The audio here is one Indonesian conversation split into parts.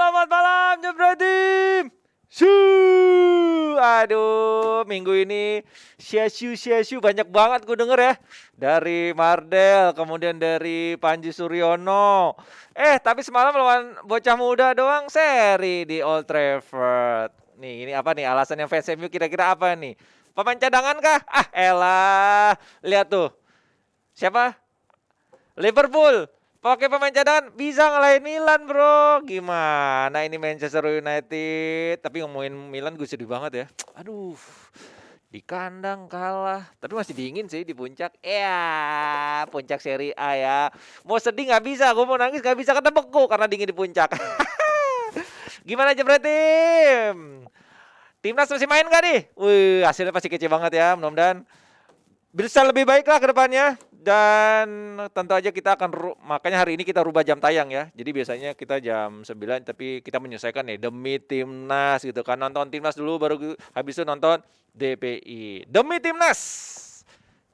Selamat malam Jebret Tim. Aduh, minggu ini syasu banyak banget gue denger ya. Dari Mardel, kemudian dari Panji Suryono. Tapi semalam lawan bocah muda doang seri di Old Trafford. Nih, ini apa nih alasan yang fans MU kira-kira apa nih? Pemain cadangan kah? Ah, elah. Lihat tuh. Siapa? Liverpool. Pakai pemain cadangan bisa ngalahin Milan, bro. Gimana ini Manchester United? Tapi ngomongin Milan gue sedih banget ya. Aduh, di kandang kalah. Tapi masih dingin sih di puncak. Ya, puncak Serie A ya. Mau sedih nggak bisa, gue mau nangis nggak bisa karena beku karena dingin di puncak. Gimana Jebret Tim? Timnas masih main nggak nih? Wih, hasilnya pasti kece banget ya. Mudah-mudahan bisa lebih baik lah ke depannya. Dan tentu aja kita akan, makanya hari ini kita rubah jam tayang ya. Jadi biasanya kita jam 9, tapi kita menyesuaikan nih demi Timnas gitu kan. Nonton Timnas dulu baru habis itu nonton DPI. Demi Timnas.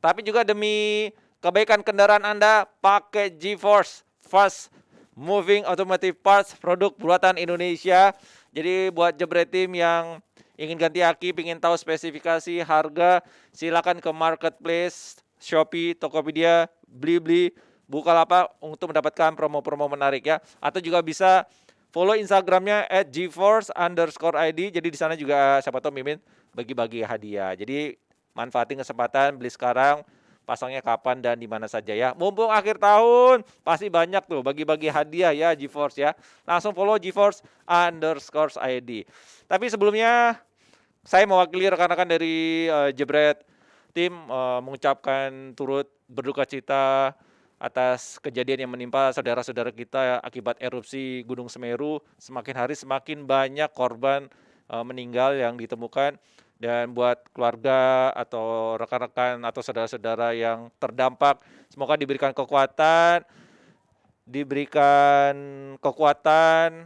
Tapi juga demi kebaikan kendaraan Anda, pakai GeForce Fast Moving Automotive Parts, produk buatan Indonesia. Jadi buat Jebret Tim yang ingin ganti aki, ingin tahu spesifikasi, harga, silakan ke marketplace, Shopee, Tokopedia, Blibli, Bukalapak untuk mendapatkan promo-promo menarik ya. Atau juga bisa follow Instagramnya @geforce_id. Jadi di sana juga siapa tahu Mimin bagi-bagi hadiah. Jadi manfaatin kesempatan, beli sekarang, pasangnya kapan dan di mana saja ya. Mumpung akhir tahun, pasti banyak tuh bagi-bagi hadiah ya GeForce ya. Langsung follow GeForce_id. Tapi sebelumnya saya mewakili rekan-rekan dari Jebret Tim mengucapkan turut berduka cita atas kejadian yang menimpa saudara-saudara kita akibat erupsi Gunung Semeru. Semakin hari semakin banyak korban meninggal yang ditemukan. Dan buat keluarga atau rekan-rekan atau saudara-saudara yang terdampak, semoga diberikan kekuatan,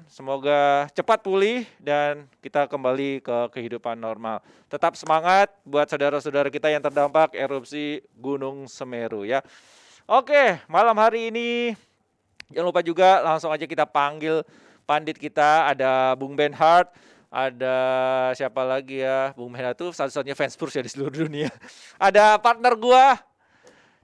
semoga cepat pulih dan kita kembali ke kehidupan normal. Tetap semangat buat saudara-saudara kita yang terdampak erupsi Gunung Semeru ya. Oke, malam hari ini jangan lupa juga langsung aja kita panggil pandit kita, ada Bung Benhart, ada siapa lagi ya, Bung Benhart tuh satu-satunya fans Spurs ya di seluruh dunia. Ada partner gua,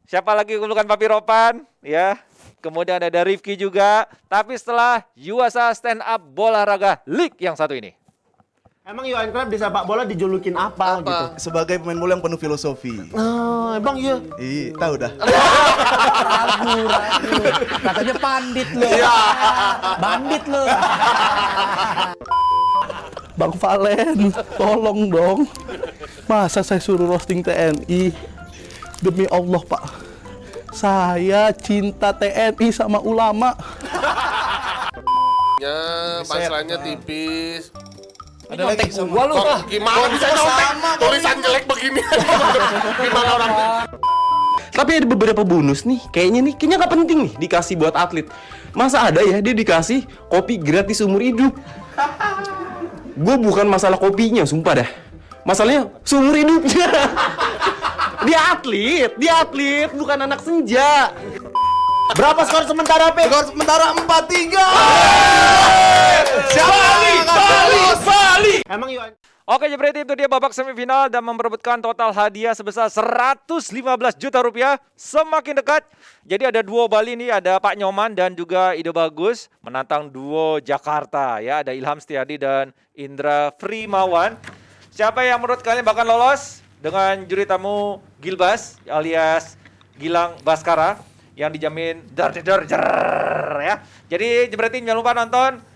siapa lagi, bukan Papi Ropan ya. Kemudian ada Rifki juga. Tapi setelah USA Stand Up Bola Raga League yang satu ini. Emang Johan Cruyff di sepak bola dijulukin apa gitu? Sebagai pemain bola yang penuh filosofi. Oh, emang iya. Iya, tahu dah. Ragu. Katanya pandit lo. Bandit lo. Bang Valen, tolong dong. Masa saya suruh roasting TNI? Demi Allah, Pak. Saya cinta TNI sama ulama. Ya, punchline-nya tipis. Ada lagi gua lu. Gimana bisa nyontek? Tulisan jelek begini. Gimana orang? Tapi ada beberapa bonus nih, kayaknya nggak penting nih dikasih buat atlet. Masa ada ya dia dikasih kopi gratis seumur hidup? Gue bukan masalah kopinya, sumpah dah. Masalahnya seumur hidupnya. Dia atlet, bukan anak senja. Berapa skor sementara, Pe? Skor sementara 4-3. Bali. Emang Johan Oke Jebret Tim, itu dia babak semifinal dan memperebutkan total hadiah sebesar 115 juta rupiah. Semakin dekat. Jadi ada duo Bali nih, ada Pak Nyoman dan juga Ide Bagus menantang duo Jakarta ya. Ada Ilham Setiadi dan Indra Frimawan. Siapa yang menurut kalian bakal lolos dengan juri tamu Gilbas alias Gilang Baskara yang dijamin dar ya. Jadi Jebret Tim jangan lupa nonton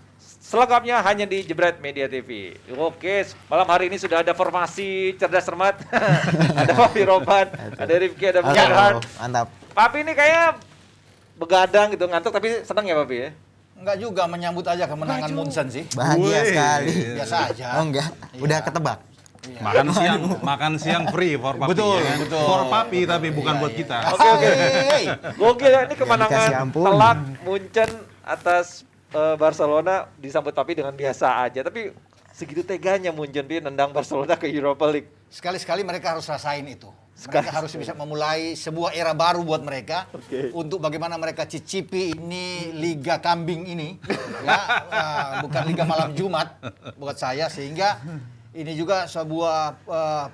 selengkapnya hanya di Jebret Media TV. Oke, malam hari ini sudah ada formasi cerdas cermat. Ada Papi Ropan, ada Rifki, ada Bung Benhart. Mantap. Papi ini kayaknya begadang gitu, ngantuk tapi senang ya Papi ya? Enggak juga, menyambut aja kemenangan Munchen sih. Bahagia sekali. Biasa aja. Oh enggak, udah ketebak. Makan siang free for papi. Betul, ya kan? betul. For papi tapi bukan buat kita. Oke. Gokil ya, ini dikasih kemenangan ampun. telak Munchen atas Barcelona disambut Papi dengan biasa aja. Tapi segitu teganya Munchen dia nendang Barcelona ke Europa League. Sekali-sekali mereka harus rasain itu. Mereka harus bisa memulai sebuah era baru buat mereka untuk bagaimana mereka cicipi ini liga kambing ini, ya, bukan liga malam Jumat buat saya, sehingga ini juga sebuah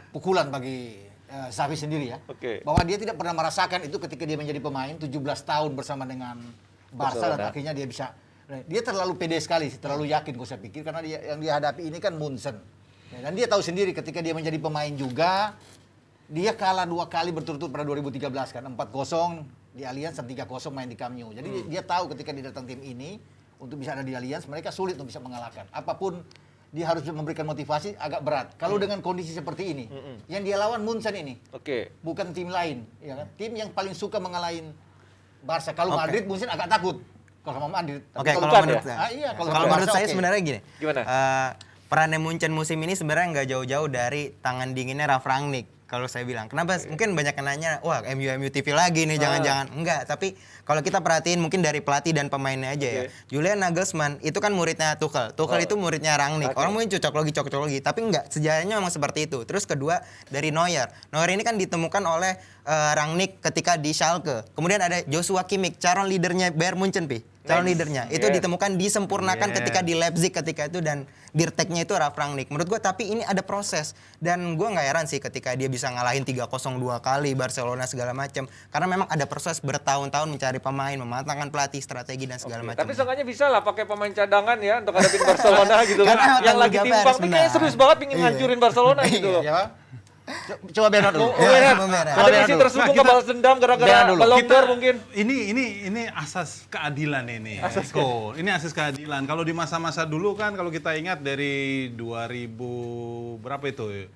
pukulan bagi Xavi sendiri ya, bahwa dia tidak pernah merasakan itu ketika dia menjadi pemain 17 tahun bersama dengan Barca dan akhirnya dia bisa. Dia terlalu pede sekali, terlalu yakin saya pikir, karena yang dia hadapi ini kan Munchen. Ya, dan dia tahu sendiri ketika dia menjadi pemain juga, dia kalah 2 kali berturut-turut pada 2013 kan, 4-0 di Allianz dan 3-0 main di Camp Nou. Jadi dia tahu ketika dia datang tim ini untuk bisa ada di Allianz, mereka sulit untuk bisa mengalahkan. Apapun dia harus memberikan motivasi agak berat. Kalau dengan kondisi seperti ini, yang dia lawan Munchen ini, bukan tim lain, ya kan? Tim yang paling suka mengalahin Barca. Kalau Madrid Munchen agak takut. Kalau sama Madrid. Kalau menurut saya, kalau menurut saya sebenarnya gini. Gimana? Perannya Munchen musim ini sebenarnya nggak jauh-jauh dari tangan dinginnya Ralf Rangnick. Kalau saya bilang, kenapa? Mungkin banyak yang nanya, wah MU TV lagi nih, jangan-jangan. Enggak, tapi kalau kita perhatiin mungkin dari pelatih dan pemainnya aja ya. Julian Nagelsmann itu kan muridnya Tuchel. Tuchel itu muridnya Rangnick. Orang mungkin cocok logi, tapi enggak. Sejarahnya memang seperti itu. Terus kedua dari Neuer. Neuer ini kan ditemukan oleh Rangnick ketika di Schalke. Kemudian ada Joshua Kimmich, calon leadernya Bayern Munchen, calon leadernya. Itu ditemukan disempurnakan ketika di Leipzig ketika itu, dan dirteknya itu Ralf Rangnick. Menurut gue tapi ini ada proses, dan gue nggak heran sih ketika dia bisa ngalahin 3-0 2 kali Barcelona segala macam, karena memang ada proses bertahun-tahun mencari pemain, mematangkan pelatih, strategi dan segala macam. Tapi seenggaknya bisa lah pakai pemain cadangan ya untuk hadapin Barcelona gitu kan. Karena Yang lagi Liga timbang Paris, ini kayaknya benar. serius banget pingin ngancurin Barcelona gitu loh. Ya, coba Bernard dulu. Ada misi tersungguh ke balas dendam gara-gara Ballon d'Or mungkin. Ini asas keadilan ini. Eko. Ini asas keadilan. Kalau di masa-masa dulu kan, kalau kita ingat dari 2000 berapa itu?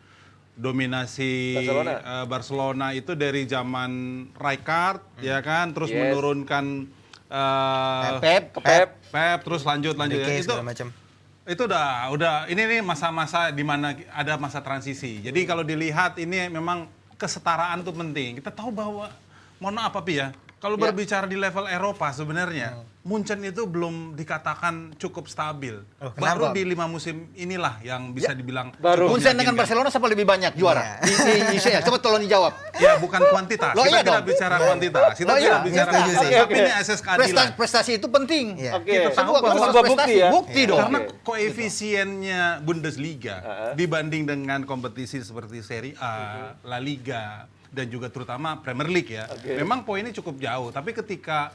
Dominasi Barcelona itu dari zaman Rijkaard, ya kan, terus menurunkan Pep, terus lanjut ya. Itu udah ini nih masa-masa di mana ada masa transisi. Jadi kalau dilihat ini memang kesetaraan tuh penting. Kita tahu bahwa, mohon maaf Papi ya, kalau berbicara di level Eropa sebenarnya Munchen itu belum dikatakan cukup stabil. Baru di 5 musim inilah yang bisa dibilang baru. Munchen dengan Barcelona siapa lebih banyak juara di UCL? Coba tolong dijawab. Ya bukan kuantitas. Kita tidak bicara kuantitas. Kita tidak bicara kuantitas. Tapi ini asas keadilan. Prestasi itu penting. Kita tahu bahwa bukti dong. Karena koefisiennya Bundesliga dibanding dengan kompetisi seperti Serie A, La Liga, dan juga terutama Premier League ya, memang poinnya cukup jauh. Tapi ketika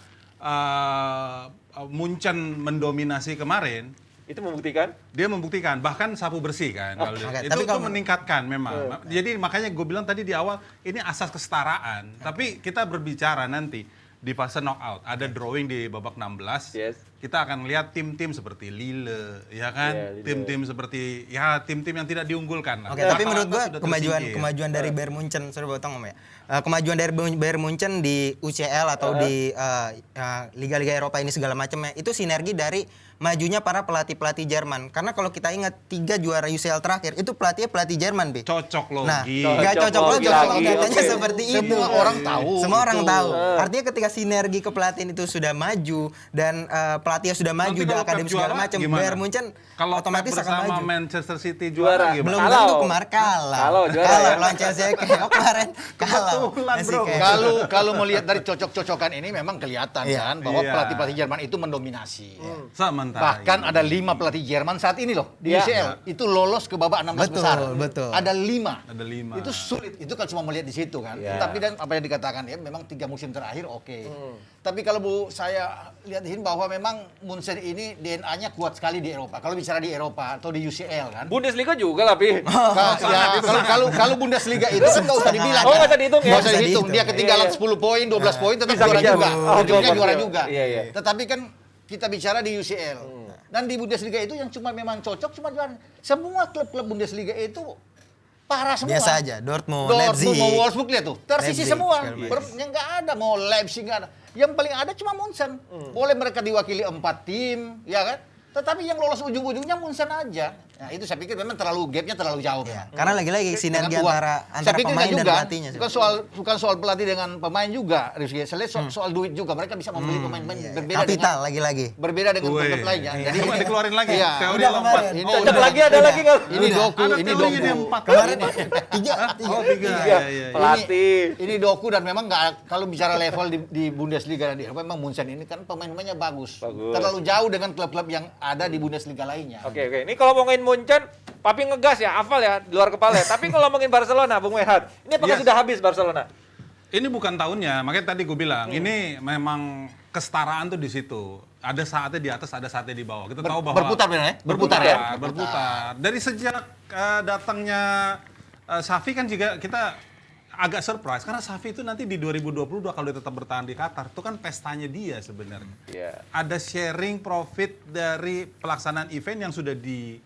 Munchen mendominasi kemarin, itu membuktikan? Dia membuktikan, bahkan sapu bersih kan. Itu meningkatkan memang. Jadi makanya gue bilang tadi di awal, ini asas kesetaraan. Tapi kita berbicara nanti di fase knockout, ada drawing di babak 16. Kita akan lihat tim-tim seperti Lille, ya kan? Tim-tim seperti, ya tim-tim yang tidak diunggulkan. Tapi menurut gua kemajuan dari Bayern Munchen, sorry potong Om ya. Kemajuan dari Bayern Munchen di UCL atau di liga-liga Eropa ini segala macamnya, itu sinergi dari majunya para pelatih-pelatih Jerman. Karena kalau kita ingat 3 juara UCL terakhir itu pelatih Jerman, Cocok logi. Nah, nggak cocok logi kalau katanya seperti itu. Semua orang tahu. Semua orang tahu. Artinya ketika sinergi kepelatihan itu sudah maju dan pelatihnya sudah maju, udah akademi segala macam, Bayern Munchen kalau otomatis akan maju. Sama Manchester City juara gimana? Belum tentu kemarin kalah. Kalah lawan Chelsea kemarin kalah. Kalau melihat dari cocok-cocokan ini memang kelihatan kan bahwa pelatih-pelatih Jerman itu mendominasi. Bahkan ada 5 pelatih Jerman saat ini loh di UCL itu lolos ke babak 16 besar. Betul. Ada 5. Ada 5. Itu sulit. Itu kan cuma melihat di situ kan. Tapi dan apa yang dikatakan ya memang 3 musim terakhir Tapi kalau saya lihatin bahwa memang Munchen ini DNA-nya kuat sekali di Eropa. Kalau bicara di Eropa atau di UCL kan. Bundesliga juga lah, Pi. Kalau Bundesliga itu kan nggak usah dibilang. Nggak usah dihitung ya. Nggak usah dihitung. Dia ketinggalan 10 poin, 12 poin tetap juara juga. Ujungnya juara juga. Tetapi kan kita bicara di UCL. Dan di Bundesliga itu yang cuma memang cocok cuma juara. Semua klub-klub Bundesliga itu parah semua. Biasa aja, Dortmund, Leipzig, mau Wolfsburg lihat tuh. Tersisi Leipzig, semua. Yang nggak ada, mau Leipzig nggak ada. Yang paling ada cuma Munchen. Boleh mereka diwakili 4 tim, ya kan? Tetapi yang lolos ujung-ujungnya Munchen aja. Nah, itu saya pikir memang gapnya terlalu jauh. Ya, karena lagi-lagi sinergi Dengan uang. antara Saya pikir pemain dan juga, pelatihnya. bukan soal pelatih dengan pemain juga, Rizky. Saya lihat soal duit juga. Mereka bisa membeli pemain-pemain berbeda Kapital lagi-lagi. berbeda dengan Weh. klub lainnya. Jadi cuma dikeluarin lagi. Iya. Teori Udah lompat. kemarin. Ini Cocok lagi ada lagi nggak? Ini doku, Ada ini teorinya doku. dia 4. Kemarin Tiga. Oh, 3. Iya, Iya. pelatih. ini doku dan memang nggak, kalau bicara level di Bundesliga dan di Eropa, memang Munchen ini kan pemain-pemainnya bagus. Bagus. Terlalu jauh dengan klub-klub yang ada di Bundesliga lainnya. Oke. Ini kalau ngomongin Munchen, Papi ngegas ya, hafal ya, di luar kepala ya. Tapi kalau ngomongin Barcelona, Bung Wehat, ini apakah Yes. sudah habis Barcelona? Ini bukan tahunnya, makanya tadi gue bilang, ini memang kesetaraan tuh di situ. Ada saatnya di atas, ada saatnya di bawah. Kita tahu bahwa Berputar benar ya? Berputar ya? Berputar. Dari sejak datangnya Xavi kan juga kita agak surprise karena Xavi itu nanti di 2022 kalau dia tetap bertahan di Qatar itu kan pestanya dia sebenarnya. Iya. Ada sharing profit dari pelaksanaan event yang sudah di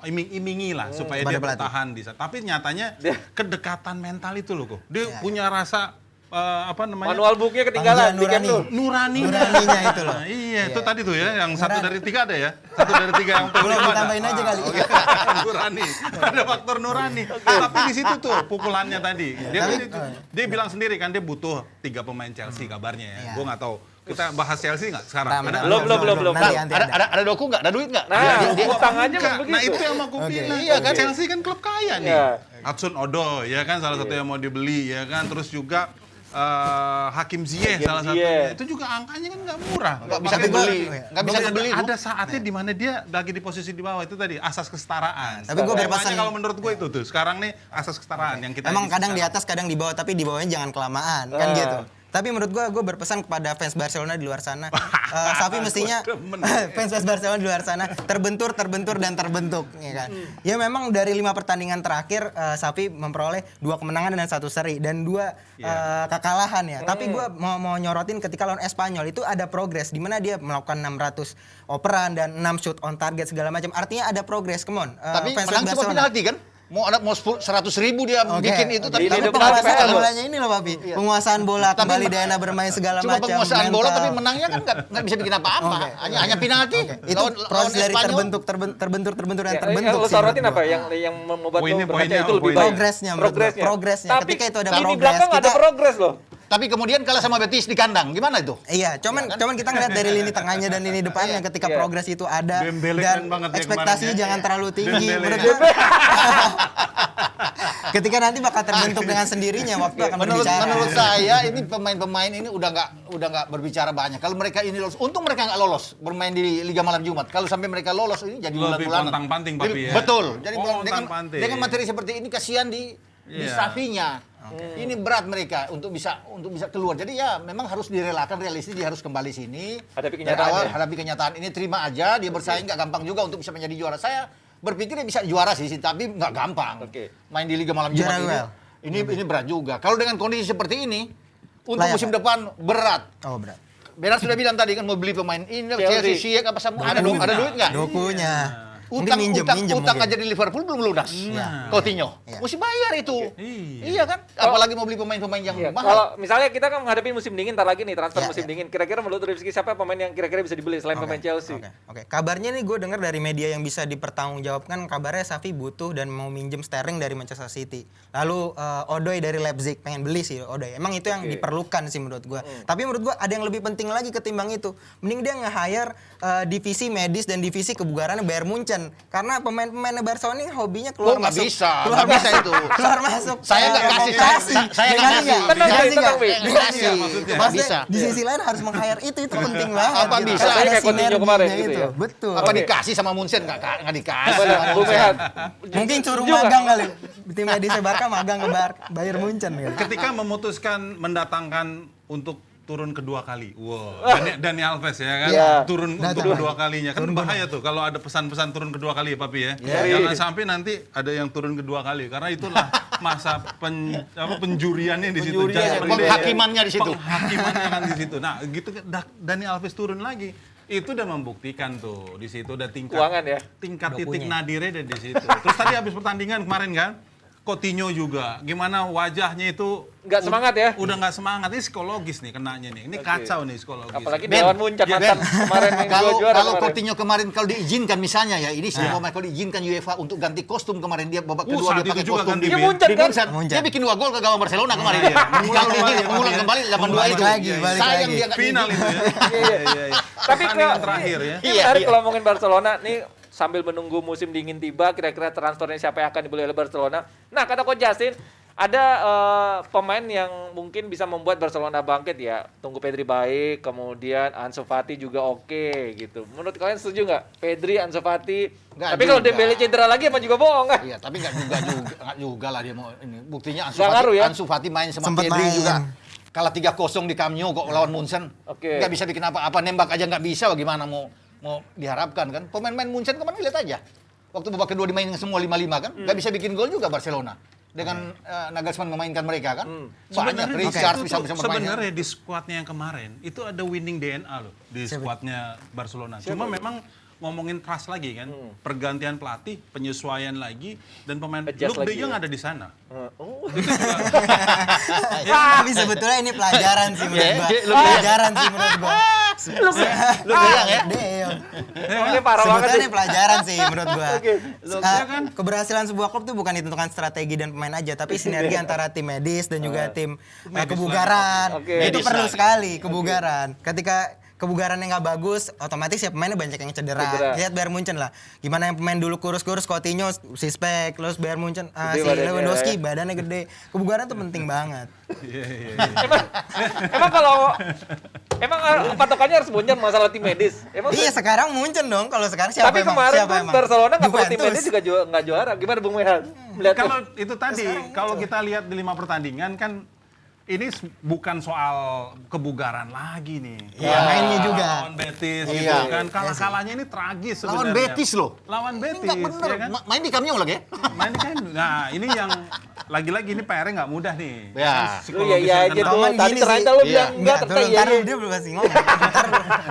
iming-imingi lah supaya dia bertahan di sana. Tapi nyatanya kedekatan mental itu loh kok. Dia punya rasa apa namanya? Manual booknya ketinggalan di Camp Nou. Nuraninya itu loh. Nah, iya, itu tadi tuh ya, yang 1 dari 3 ada ya. 1 dari 3 yang Belum penting ada. ditambahin aja kali. Nurani. Ada faktor nurani. Tapi di situ tuh pukulannya tadi. Dia bilang sendiri kan dia butuh 3 pemain Chelsea kabarnya ya. Gua nggak tahu. Kita bahas Chelsea nggak sekarang? Ada? Belum. Nanti Ada doku nggak? Ada duit nggak? Nah, utang aja Enggak. kan begitu. Nah itu yang mau gue bilang. Iya kan? Chelsea kan klub kaya nih. Iya. Hudson Odoi ya kan salah satu yang mau dibeli ya kan. Terus juga Hakim Ziyech salah satunya. Itu juga angkanya kan nggak murah. Nggak bisa Makanya dibeli. gua- Nggak bisa dibeli. Ada saatnya di mana dia lagi di posisi di bawah itu tadi asas kesetaraan. Tapi gua berpesan- Makanya kalau menurut gue itu tuh sekarang nih asas kesetaraan yang kita Emang isi kadang di sekarang. atas, kadang di bawah, tapi di bawahnya jangan kelamaan, kan gitu. Tapi menurut gue berpesan kepada fans Barcelona di luar sana, Xavi mestinya fans Barcelona di luar sana terbentur dan terbentuk, ya kan. Ya memang dari 5 pertandingan terakhir, Xavi memperoleh 2 kemenangan dan 1 seri dan 2 kekalahan ya. Tapi gue mau nyorotin ketika lawan Espanyol itu ada progres, di mana dia melakukan 600 operan dan 6 shoot on target segala macam. Artinya ada progres, come on. Tapi Fans menang cuma Barcelona. penalti kan? Mau 100.000 dia Oke. bikin itu, tapi Ini depan penguasaan PL loh. bolanya ini loh, Papi. Penguasaan bola, Tapi kembali Diana bermain segala cuma macam. penguasaan bola, mental. tapi menangnya kan nggak bisa bikin apa-apa. Oke. Hanya penalti. Itu proses dari Espanyol. terbentur dan Ya, terbentuk. lu sih sorotin menurut apa gua. yang membuat lu Poinnya berkaca itu lebih poinnya. baik? Progresnya, menurut gua. Progresnya. Tapi Ketika itu ada di progres, belakang ada kita- progres loh. Tapi kemudian kalah sama Betis di kandang. Gimana itu? Iya, cuman kita ngeliat dari lini tengahnya dan lini depannya ketika Iya. progres itu ada Dembele dan keren banget ya ekspektasinya kemarin ya. jangan terlalu tinggi. Dembele. Menurut gua, ketika nanti bakal terbentuk dengan sendirinya, waktu akan berbicara. Menurut saya ini pemain-pemain ini udah nggak berbicara banyak. Kalau mereka ini lolos, untung mereka nggak lolos bermain di Liga Malam Jumat. Kalau sampai mereka lolos ini jadi Lebih bulan-bulanan. pontang-panting, Papi, ya. Betul. Jadi dengan Pontang-panting. dengan materi seperti ini kasihan di Iya. Xavi-nya. Ini berat mereka untuk bisa keluar. Jadi ya memang harus direlakan, realistis, dia harus kembali sini. Hadapi Dari kenyataan awal ya. hadapi kenyataan ini, terima aja dia bersaing, nggak gampang juga untuk bisa menjadi juara. Saya berpikir dia bisa juara sih, tapi nggak gampang. Oke. Main di Liga Malam Jumat Juara ini berat juga. Kalau dengan kondisi seperti ini, untuk Layak, musim Pak? depan berat. Oh, berat. Benar sudah bilang tadi kan mau beli pemain ini, Chelsea. Chelsea, apa semua ada duit nggak? Dokunya. Utang minjem utang mungkin. aja di Liverpool belum lunas. Iya. Coutinho. Iya. Mesti bayar itu. Iya. Iya kan? Apalagi mau beli pemain-pemain yang Iya, mahal. kalau misalnya kita kan menghadapi musim dingin, ntar lagi nih transfer Iya, musim iya. dingin. Kira-kira menurut Rizky siapa pemain yang kira-kira bisa dibeli selain pemain Chelsea? Oke. Kabarnya nih gue dengar dari media yang bisa dipertanggungjawabkan, kabarnya Xavi butuh dan mau minjem Sterling dari Manchester City. Lalu Odoi dari Leipzig, pengen beli sih Odoi. Emang itu yang diperlukan sih menurut gue. Tapi menurut gue ada yang lebih penting lagi ketimbang itu. Mending dia nge-hire divisi medis dan divisi kebugarannya Bayern Munchen. Karena pemain-pemainnya Barcelona ini hobinya keluar nggak masuk. bisa, Keluar nggak bisa masuk, itu. Keluar masuk. Saya nggak kasih, saya nggak Dikasih kasih. nggak? Tenang, Dikasih Wi, tenang, nggak? Wi. Dikasih. Maksudnya. Nggak Maksudnya bisa. di sisi lain harus meng-hire itu penting banget. Apa gitu. bisa? Ada Kayak Coutinho sinerginya kemarin gitu itu. ya. Betul. Apa dikasih sama Munchen? Nggak dikasih. Gimana, sama Bung Munchen. Rehat? Mungkin suruh Setuju nggak? magang kali. Tim medisnya Barca magang ke Bayern Munchen gitu. Ketika memutuskan mendatangkan untuk turun kedua kali. Wow. Dani Alves ya kan. Iya. Turun untuk Datang. kedua kalinya. Kan bahaya tuh kalau ada pesan-pesan turun kedua kali ya, Papi ya. Jangan sampai nanti ada yang turun kedua kali karena itulah masa penjuriannya di situ. Penjuriannya, penghakimannya di situ. Penghakimannya kan di situ. Nah, gitu Dani Alves turun lagi. Itu udah membuktikan tuh di situ udah tingkat Keuangan ya? tingkat titik nadirnya ada di situ. Terus tadi habis pertandingan kemarin kan Coutinho juga, gimana wajahnya itu Nggak semangat ya? Udah nggak semangat, ini psikologis nih kenanya nih. Ini kacau nih psikologis. Apalagi Ben, Dewan Muncan ya, mantan Ben. kemarin yang Kalau juara kalau kemarin. Coutinho kemarin kalau diizinkan misalnya ya, ini semua kalau diizinkan UEFA untuk ganti kostum kemarin dia babak kedua saat dia pakai itu juga kostum ganti, Dia Ben. Muncan di kan? Muncan. Muncan. Dia bikin 2 gol ke gawang Barcelona kemarin. Iya, Kalau diizinkan mengulang iya. kembali 8-2 Balik itu. lagi, balik Sayang lagi. dia nggak Final diizinkan. itu ya. Iya. Tapi Pertandingan kalau terakhir ya. Ini menarik kalau ngomongin Barcelona nih sambil menunggu musim dingin tiba, kira-kira transfernya siapa yang akan dibeli oleh Barcelona. Nah, kata Coach Justin, ada pemain yang mungkin bisa membuat Barcelona bangkit ya. Tunggu Pedri baik, kemudian Ansu Fati juga oke gitu. Menurut kalian setuju nggak? Pedri, Ansu Fati. Nggak Tapi kalau juga. Dembele cedera lagi apa juga bohong kan? Iya, tapi nggak juga lah dia mau ini. Buktinya Nggak ngaruh ya? Ansu Fati main sama Sempet Pedri main. juga. Kalah 3-0 di Camp Nou kok lawan Munchen. Oke. Nggak bisa bikin apa-apa, nembak aja nggak bisa, bagaimana mau diharapkan kan? Pemain-pemain Munchen kemarin lihat aja. Waktu babak kedua dimainin semua 5-5 kan? Nggak bisa bikin gol juga Barcelona. Dengan Nagelsmann memainkan mereka kan? Banyak Sebenarnya Richard itu bisa tuh bermainnya. sebenarnya di skuadnya yang kemarin itu ada winning DNA loh di skuadnya Barcelona. Cuma memang ngomongin trust lagi kan, pergantian pelatih, penyesuaian lagi, dan pemain Adjust Luke de lagi Jong ya. ada di sana. Oh. Tapi sebetulnya ini pelajaran sih menurut gua. Pelajaran sih menurut gua. Lu bilang ya? De Jong. Ini parah banget Sebetulnya nih. ini pelajaran sih menurut gua. Iya kan? Keberhasilan sebuah klub tuh bukan ditentukan strategi dan pemain aja, tapi sinergi antara tim medis dan juga tim kebugaran. Oke. Itu Medis perlu lagi. sekali kebugaran. Ketika kebugarannya nggak bagus, otomatis ya pemainnya banyak yang cedera. Lihat Bayern Munchen lah. Gimana yang pemain dulu kurus-kurus, Coutinho, Sispek, terus Bayern Munchen, Gede si badannya, Lewandowski, ya. badannya gede. Kebugaran tuh penting banget. Emang kalau patokannya harus Muncan masalah tim medis. Emang Iya sekarang Munchen dong. Kalau sekarang siapa tapi emang? kemarin Siapa pun emang? Barcelona nggak pakai tim Juventus. medis juga nggak juara. Gimana Bung Mehan? Melihat Kalau itu tadi, kalau kita lihat di 5 pertandingan kan ini bukan soal kebugaran lagi nih. Iya, mainnya juga. Lawan Betis Iya. gitu kan. Kalah-kalahnya ini tragis sebenarnya. Lawan Betis loh. Lawan Ini Betis, nggak bener. ya kan? Main di Camp Nou lagi ya? Main kan. Nah, ini yang lagi-lagi ini PR-nya nggak mudah nih. Ya. Kan lu psikologisnya iya aja kena. tuh. Roman Tadi gini terakhir sih. lu Iya. bilang enggak Tuh, ternyata ntar iya. dia belum masih ngomong.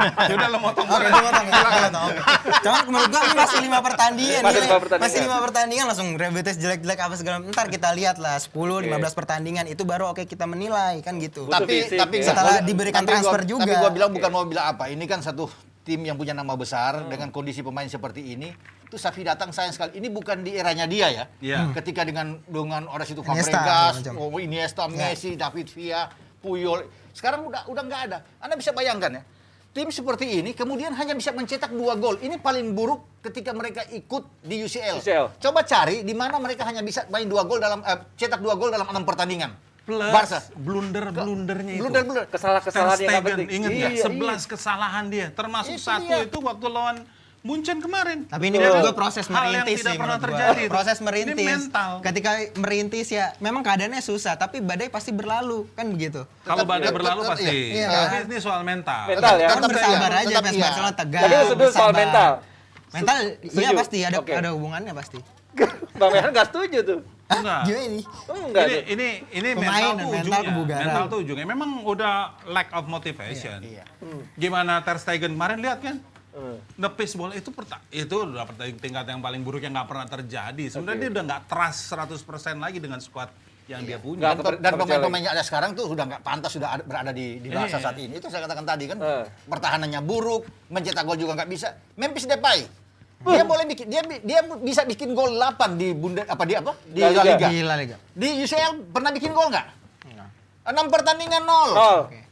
Ya udah lo motong Oke, gue. dia potong ya, dia potong. Oke. Cuman menurut gua ini masih 5 pertandingan. Masih Ini 5 pertandingan. Masih 5 pertandingan langsung Betis jelek-jelek apa segala. Ntar kita lihat lah 10 15 pertandingan itu baru oke kita menilai kan gitu. Butuh fisik, ya. nggak Setelah boleh- diberikan tapi transfer juga. Tapi gua bilang bukan mau bilang apa. Ini kan satu tim yang punya nama besar dengan kondisi pemain seperti ini. Itu Xavi datang sayang sekali. Ini bukan di eranya dia ya. Iya. Ketika dengan orang situ Iniesta, Fabregas, macam. Iniesta, Messi, David Villa, Puyol. Sekarang udah nggak ada. Anda bisa bayangkan ya. Tim seperti ini kemudian hanya bisa mencetak 2 gol. Ini paling buruk ketika mereka ikut di UCL. Coba cari di mana mereka hanya bisa main 2 gol dalam cetak 2 gol dalam 6 pertandingan. Plus Barca. blunder-blundernya itu. Blunder. Kesalahan-kesalahan Ter yang nggak Stegen, penting. ingat nggak? Iya, 11 kesalahan dia, termasuk Itu satu dia. itu waktu lawan Munchen kemarin. Tapi ini Ya menurut kan? gue proses Hal yang merintis tidak sih pernah menurut gua. terjadi. itu. Proses Ini merintis. mental. Ketika merintis ya memang keadaannya susah tapi badai pasti berlalu kan begitu. Kalau badai berlalu tetap, pasti. iya. Tapi ini soal mental. Mental ya. Kan Tetap bersabar iya, aja tetap fans iya. Barcelona tegar. Tapi lu setuju soal bersabar. mental? Mental iya Setuju? pasti ada Oke. ada hubungannya pasti. Bang Mehan nggak setuju tuh. Enggak. Gimana ini? Oh, enggak tuh. Ini Pemain mental dan tuh mental ujungnya. kebugaran. Mental tuh ujungnya. Memang udah lack of motivation. Iya. Gimana Ter Stegen kemarin lihat kan? Nepis bola itu udah tingkat yang paling buruk yang nggak pernah terjadi. Sebenarnya dia udah nggak trust 100% lagi dengan squad yang dia punya. Nggak Dan pemain-pemain yang ada sekarang tuh sudah nggak pantas sudah berada di bahasa saat ini. Itu saya katakan tadi kan, pertahanannya buruk, mencetak gol juga nggak bisa. Memphis Depay, dia boleh bikin, dia bisa bikin gol 8 di di La Liga. Gila Liga. Di UCL pernah bikin gol nggak? 6 pertandingan 0. Nol.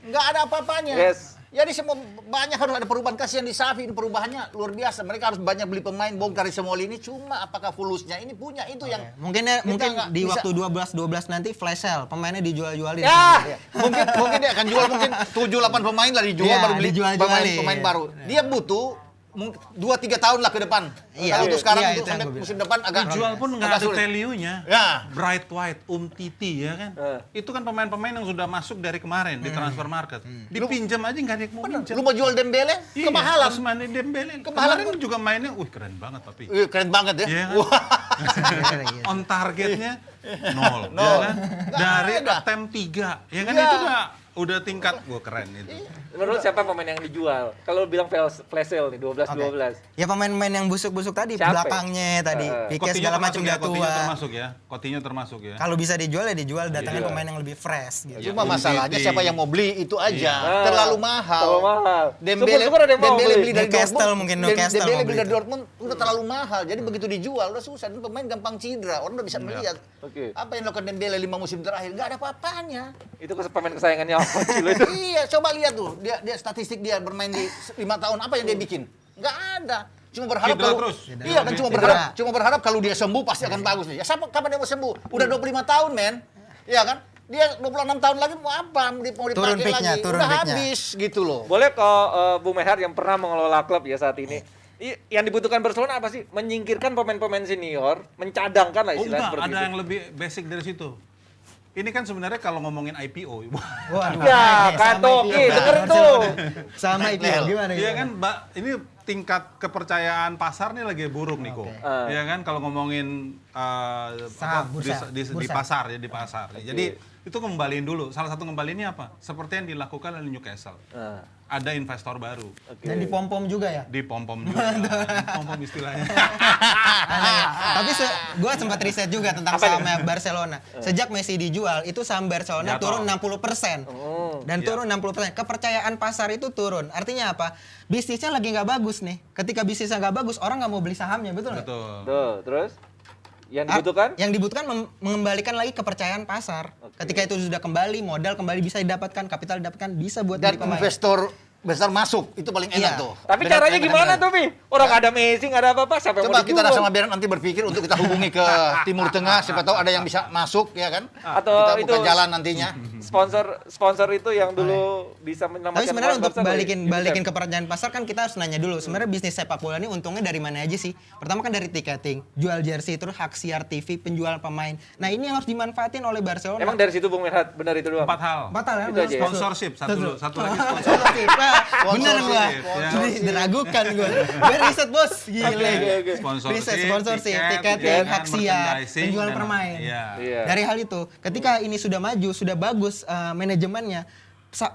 Nggak ada apa-apanya. Yes. Jadi semua banyak harus ada perubahan. Kasihan di Xavi, ini perubahannya luar biasa. Mereka harus banyak beli pemain, bongkar semua ini. Cuma apakah fulusnya ini punya itu yang Mungkin nggak di bisa. waktu 12 nanti flash sale pemainnya dijual-jualin. Ya. mungkin dia akan jual mungkin 7-8 pemain lah dijual Iya, baru beli dijual-jualin. pemain baru. Dia butuh 2-3 tahun lah ke depan. Iya, Kalau untuk sekarang iya, untuk itu yang sampai gua bilang. musim depan agak Dijual pun nggak agak ada sulit. value-nya. Ya. Bright White, Titi ya kan. Itu kan pemain-pemain yang sudah masuk dari kemarin di transfer market. Dipinjam aja nggak ada yang mau minjem. Lu mau jual Dembele Iya, kemahalan. Ousmane Dembele. Kemahalan Kemarin juga mainnya, keren banget tapi. Keren banget ya. Iya kan? Wah. On targetnya nol. Nol. Ya kan? Nggak Dari ada. attempt 3. Ya kan Iya. itu udah tingkat gua keren itu. Menurut siapa pemain yang dijual? Kalau lu bilang flash sale nih 12-12. Ya pemain-pemain yang busuk-busuk tadi, Siapa? belakangnya tadi, Pique Coutinho segala macam udah Coutinho tua. termasuk ya. Coutinho termasuk ya. Kalau bisa dijual ya dijual, datangin Iya. pemain yang lebih fresh gitu. Cuma masalahnya Umtiti. siapa yang mau beli itu aja. Ah, Terlalu mahal. Terlalu mahal. Dembele, Syukur-syukur ada yang mau Dembele beli. beli dari Newcastle Dortmund. mungkin, Newcastle Dembele mau beli beli dari itu. Dortmund udah terlalu mahal. Jadi begitu dijual udah susah. Dan pemain gampang cedera. Orang udah bisa melihat. Oke. Apa yang dilakukan Dembele 5 musim terakhir? Gak ada apa-apanya. Itu pemain kesayangannya Ozil itu. Iya, coba lihat tuh. Dia statistik dia bermain di 5 tahun apa yang dia bikin? Nggak ada. Cuma berharap Cedera kalau terus. iya kan Cedera. cuma berharap kalau dia sembuh pasti akan bagus nih. Ya kapan dia mau sembuh? Udah 25 tahun, men. Iya kan? Dia 26 tahun lagi mau apa? Mau Turun dipakai peaknya, lagi. turun Udah peaknya. habis gitu loh. Boleh ke Bung Meher yang pernah mengelola klub ya saat ini. Yang dibutuhkan Barcelona apa sih? Menyingkirkan pemain-pemain senior, mencadangkan lah Oh istilahnya enggak, seperti ada itu. yang lebih basic dari situ. Ini kan sebenarnya kalau ngomongin IPO. Waduh, Ya, sama Katoki, IPO. dengerin tuh. Sama IPO gimana Iya ya? kan, Mbak, ini tingkat kepercayaan pasar nih lagi buruk nih kok. Iya kan kalau ngomongin Saham, bursa. di Bursa. pasar ya di pasar. Jadi itu kembaliin dulu. Salah satu kembaliinnya apa? Seperti yang dilakukan oleh Newcastle. Ada investor baru. Dan dipom-pom juga ya? Di pom-pom juga. Pom-pom istilahnya. Tapi gue sempat riset juga tentang sahamnya Barcelona. Sejak Messi dijual, itu saham Barcelona Jatuh. turun 60%. Dan turun 60%. Kepercayaan pasar itu turun. Artinya apa? Bisnisnya lagi nggak bagus nih. Ketika bisnisnya nggak bagus, orang nggak mau beli sahamnya, betul nggak? Betul. Tuh, terus yang dibutuhkan? Yang dibutuhkan mengembalikan lagi kepercayaan pasar. Ketika itu sudah kembali, modal kembali bisa didapatkan, kapital didapatkan, bisa buat Dan beli pemain. investor besar masuk, itu paling enak Iya. tuh. Tapi Beda caranya dengan gimana yang tuh, Pi? Orang nggak ada Messi, nggak ada apa-apa, siapa yang Coba mau kita dijual? sama Beren nanti berpikir untuk kita hubungi ke Timur Tengah, siapa tahu ada yang bisa masuk ya kan? Atau Kita itu buka jalan nantinya. sponsor itu yang dulu bisa menyelamatkan Tapi sebenarnya untuk Barca dari balikin Yusuf. kepercayaan pasar kan kita harus nanya dulu. Sebenarnya bisnis sepak bola ini untungnya dari mana aja sih? Pertama kan dari tiketing, jual jersey, terus hak siar TV, penjualan pemain. Nah ini yang harus dimanfaatin oleh Barcelona. Emang dari situ Bung Merhat, benar itu doang? 4 hal. batal ya? Itu aja ya? Sponsorship satu lagi sponsor. Sponsorship. Wah, bener gua. Sponsorship, Diragukan gua. Gue riset bos, gile. Oke. Riset sponsorship, tiketing, hak siar, merchandising, penjualan dan- pemain. Iya. Iya. Dari hal itu, ketika ini sudah maju, sudah bagus manajemennya,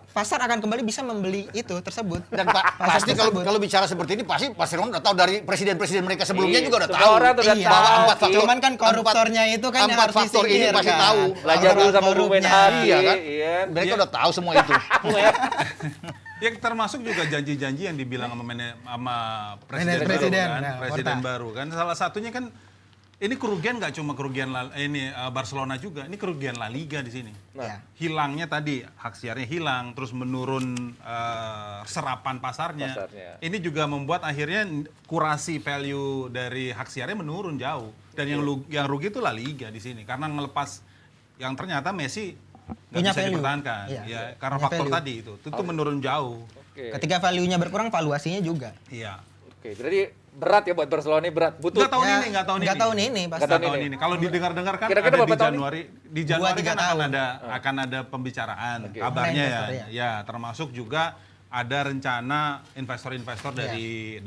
pasar akan kembali bisa membeli itu tersebut. Dan Pasar pasti tersebut. kalau bicara seperti ini pasti Barcelona udah tahu dari presiden-presiden mereka sebelumnya Iya, juga udah semua tahu. orang tuh udah Iya. tahu. Bahwa empat faktor, Cuman kan koruptornya itu kan yang empat harus faktor ini pasti disingkirkan. tahu. Belajar dulu sama Bung Korupnya. Merhat. Iya kan? Iya. Mereka udah tahu semua itu. Yang termasuk juga janji-janji yang dibilang sama presiden, Presiden, baru kan, nah, presiden Horta. baru kan. Salah satunya kan ini kerugian nggak cuma kerugian Barcelona juga, ini kerugian La Liga di sini. Nah. Hilangnya tadi hak siarnya hilang, terus menurun serapan pasarnya. Ini juga membuat akhirnya kurasi value dari hak siarnya menurun jauh. Dan yang rugi itu La Liga di sini karena ngelepas yang ternyata Messi nggak Punya bisa value. dipertahankan, Iya. ya karena Punya faktor value. tadi itu menurun jauh. Oke. Ketika value-nya berkurang, valuasinya juga. Iya. Oke, berarti berat ya buat Barcelona ini berat. Butuh. Nggak tahun Ya, ini, nggak tahun ini. nggak tahun ini, pasti. Nggak tahun ini. Kalau didengar-dengar kan Kira-kira ada berapa di tahun Januari. Di Januari 2-3 kan tahun. akan ada pembicaraan. Oke. Kabarnya ya. Investor, Ya, termasuk juga ada rencana investor-investor dari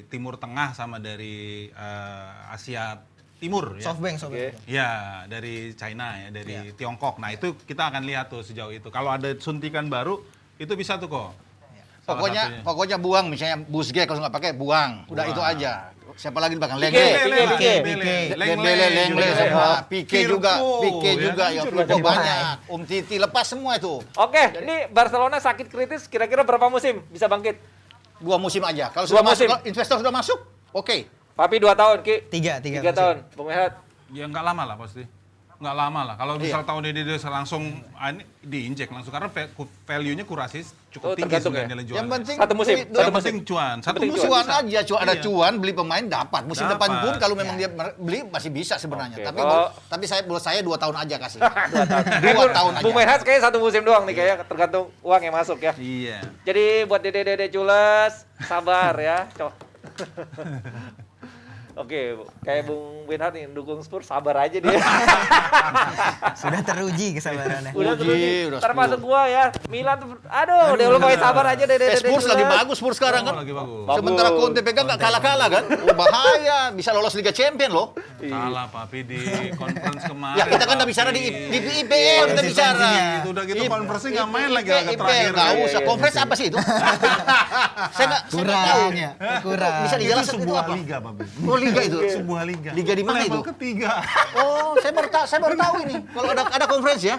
Timur Tengah sama dari Asia Timur ya. Softbank. Ya, dari China ya, dari Tiongkok. Nah, itu kita akan lihat tuh sejauh itu. Kalau ada suntikan baru, itu bisa tuh kok. Salah satunya. Pokoknya buang misalnya Busquets kalau nggak pakai buang. Udah itu aja. Siapa lagi di belakang? Pique, Lenglet. Pique. Dembele, Lenglet semua. Pique juga, Firpo, ya kan? Firpo banyak. Titi lepas semua itu. Oke, ini Barcelona sakit kritis kira-kira berapa musim bisa bangkit? 2 musim aja. Kalau Dua sudah masuk, musim. kalau investor sudah masuk, oke. Papi 2 tahun, Ki. 3 3 tahun. Bung Merhat. Ya nggak lama lah pasti. Nggak lama lah. Kalau misal tahun ini dia langsung ini diinjek langsung karena value-nya kurasi cukup tinggi tergantung sebenarnya ya. nilai Yang jualnya. penting Satu musim, duit- satu Yang musim. penting cuan. Satu penting musim cuan bisa. aja, ada Iya. cuan beli pemain dapat. Musim Dapat. depan pun kalau memang dia beli masih bisa sebenarnya. Oke, Tapi kalau- tapi menurut saya 2 tahun aja kasih. 2 tahun. 2 tahun aja. Bung Merhat kayaknya 1 musim doang nih kayaknya tergantung uang yang masuk ya. Iya. Jadi buat dede-dede cules, sabar ya. Oke, kayak Bung Benhard nih dukung Spurs, sabar aja dia. Sudah teruji kesabarannya. Udah teruji. udah Termasuk gua ya. Milan tuh aduh, udah lu pakai sabar aja deh. Spurs lagi bagus Spurs sekarang kan. lagi bagus. Sementara Conte pegang nggak kalah-kalah kan. Oh, bahaya, bisa lolos Liga Champion loh. Kalah Papi di conference kemarin. Ya kita kan nggak bicara di IPL, kita bicara. Itu udah gitu conference nggak main lagi laga terakhir. Nggak usah, conference apa sih itu? Saya nggak tahu. Kurang ya, kurang. Bisa dijelaskan itu Sebuah apa? liga, Papi. Oh liga itu. Sebuah liga. Liga di mana Level itu? ketiga. Oh, saya baru tahu ini. Kalau ada conference ya.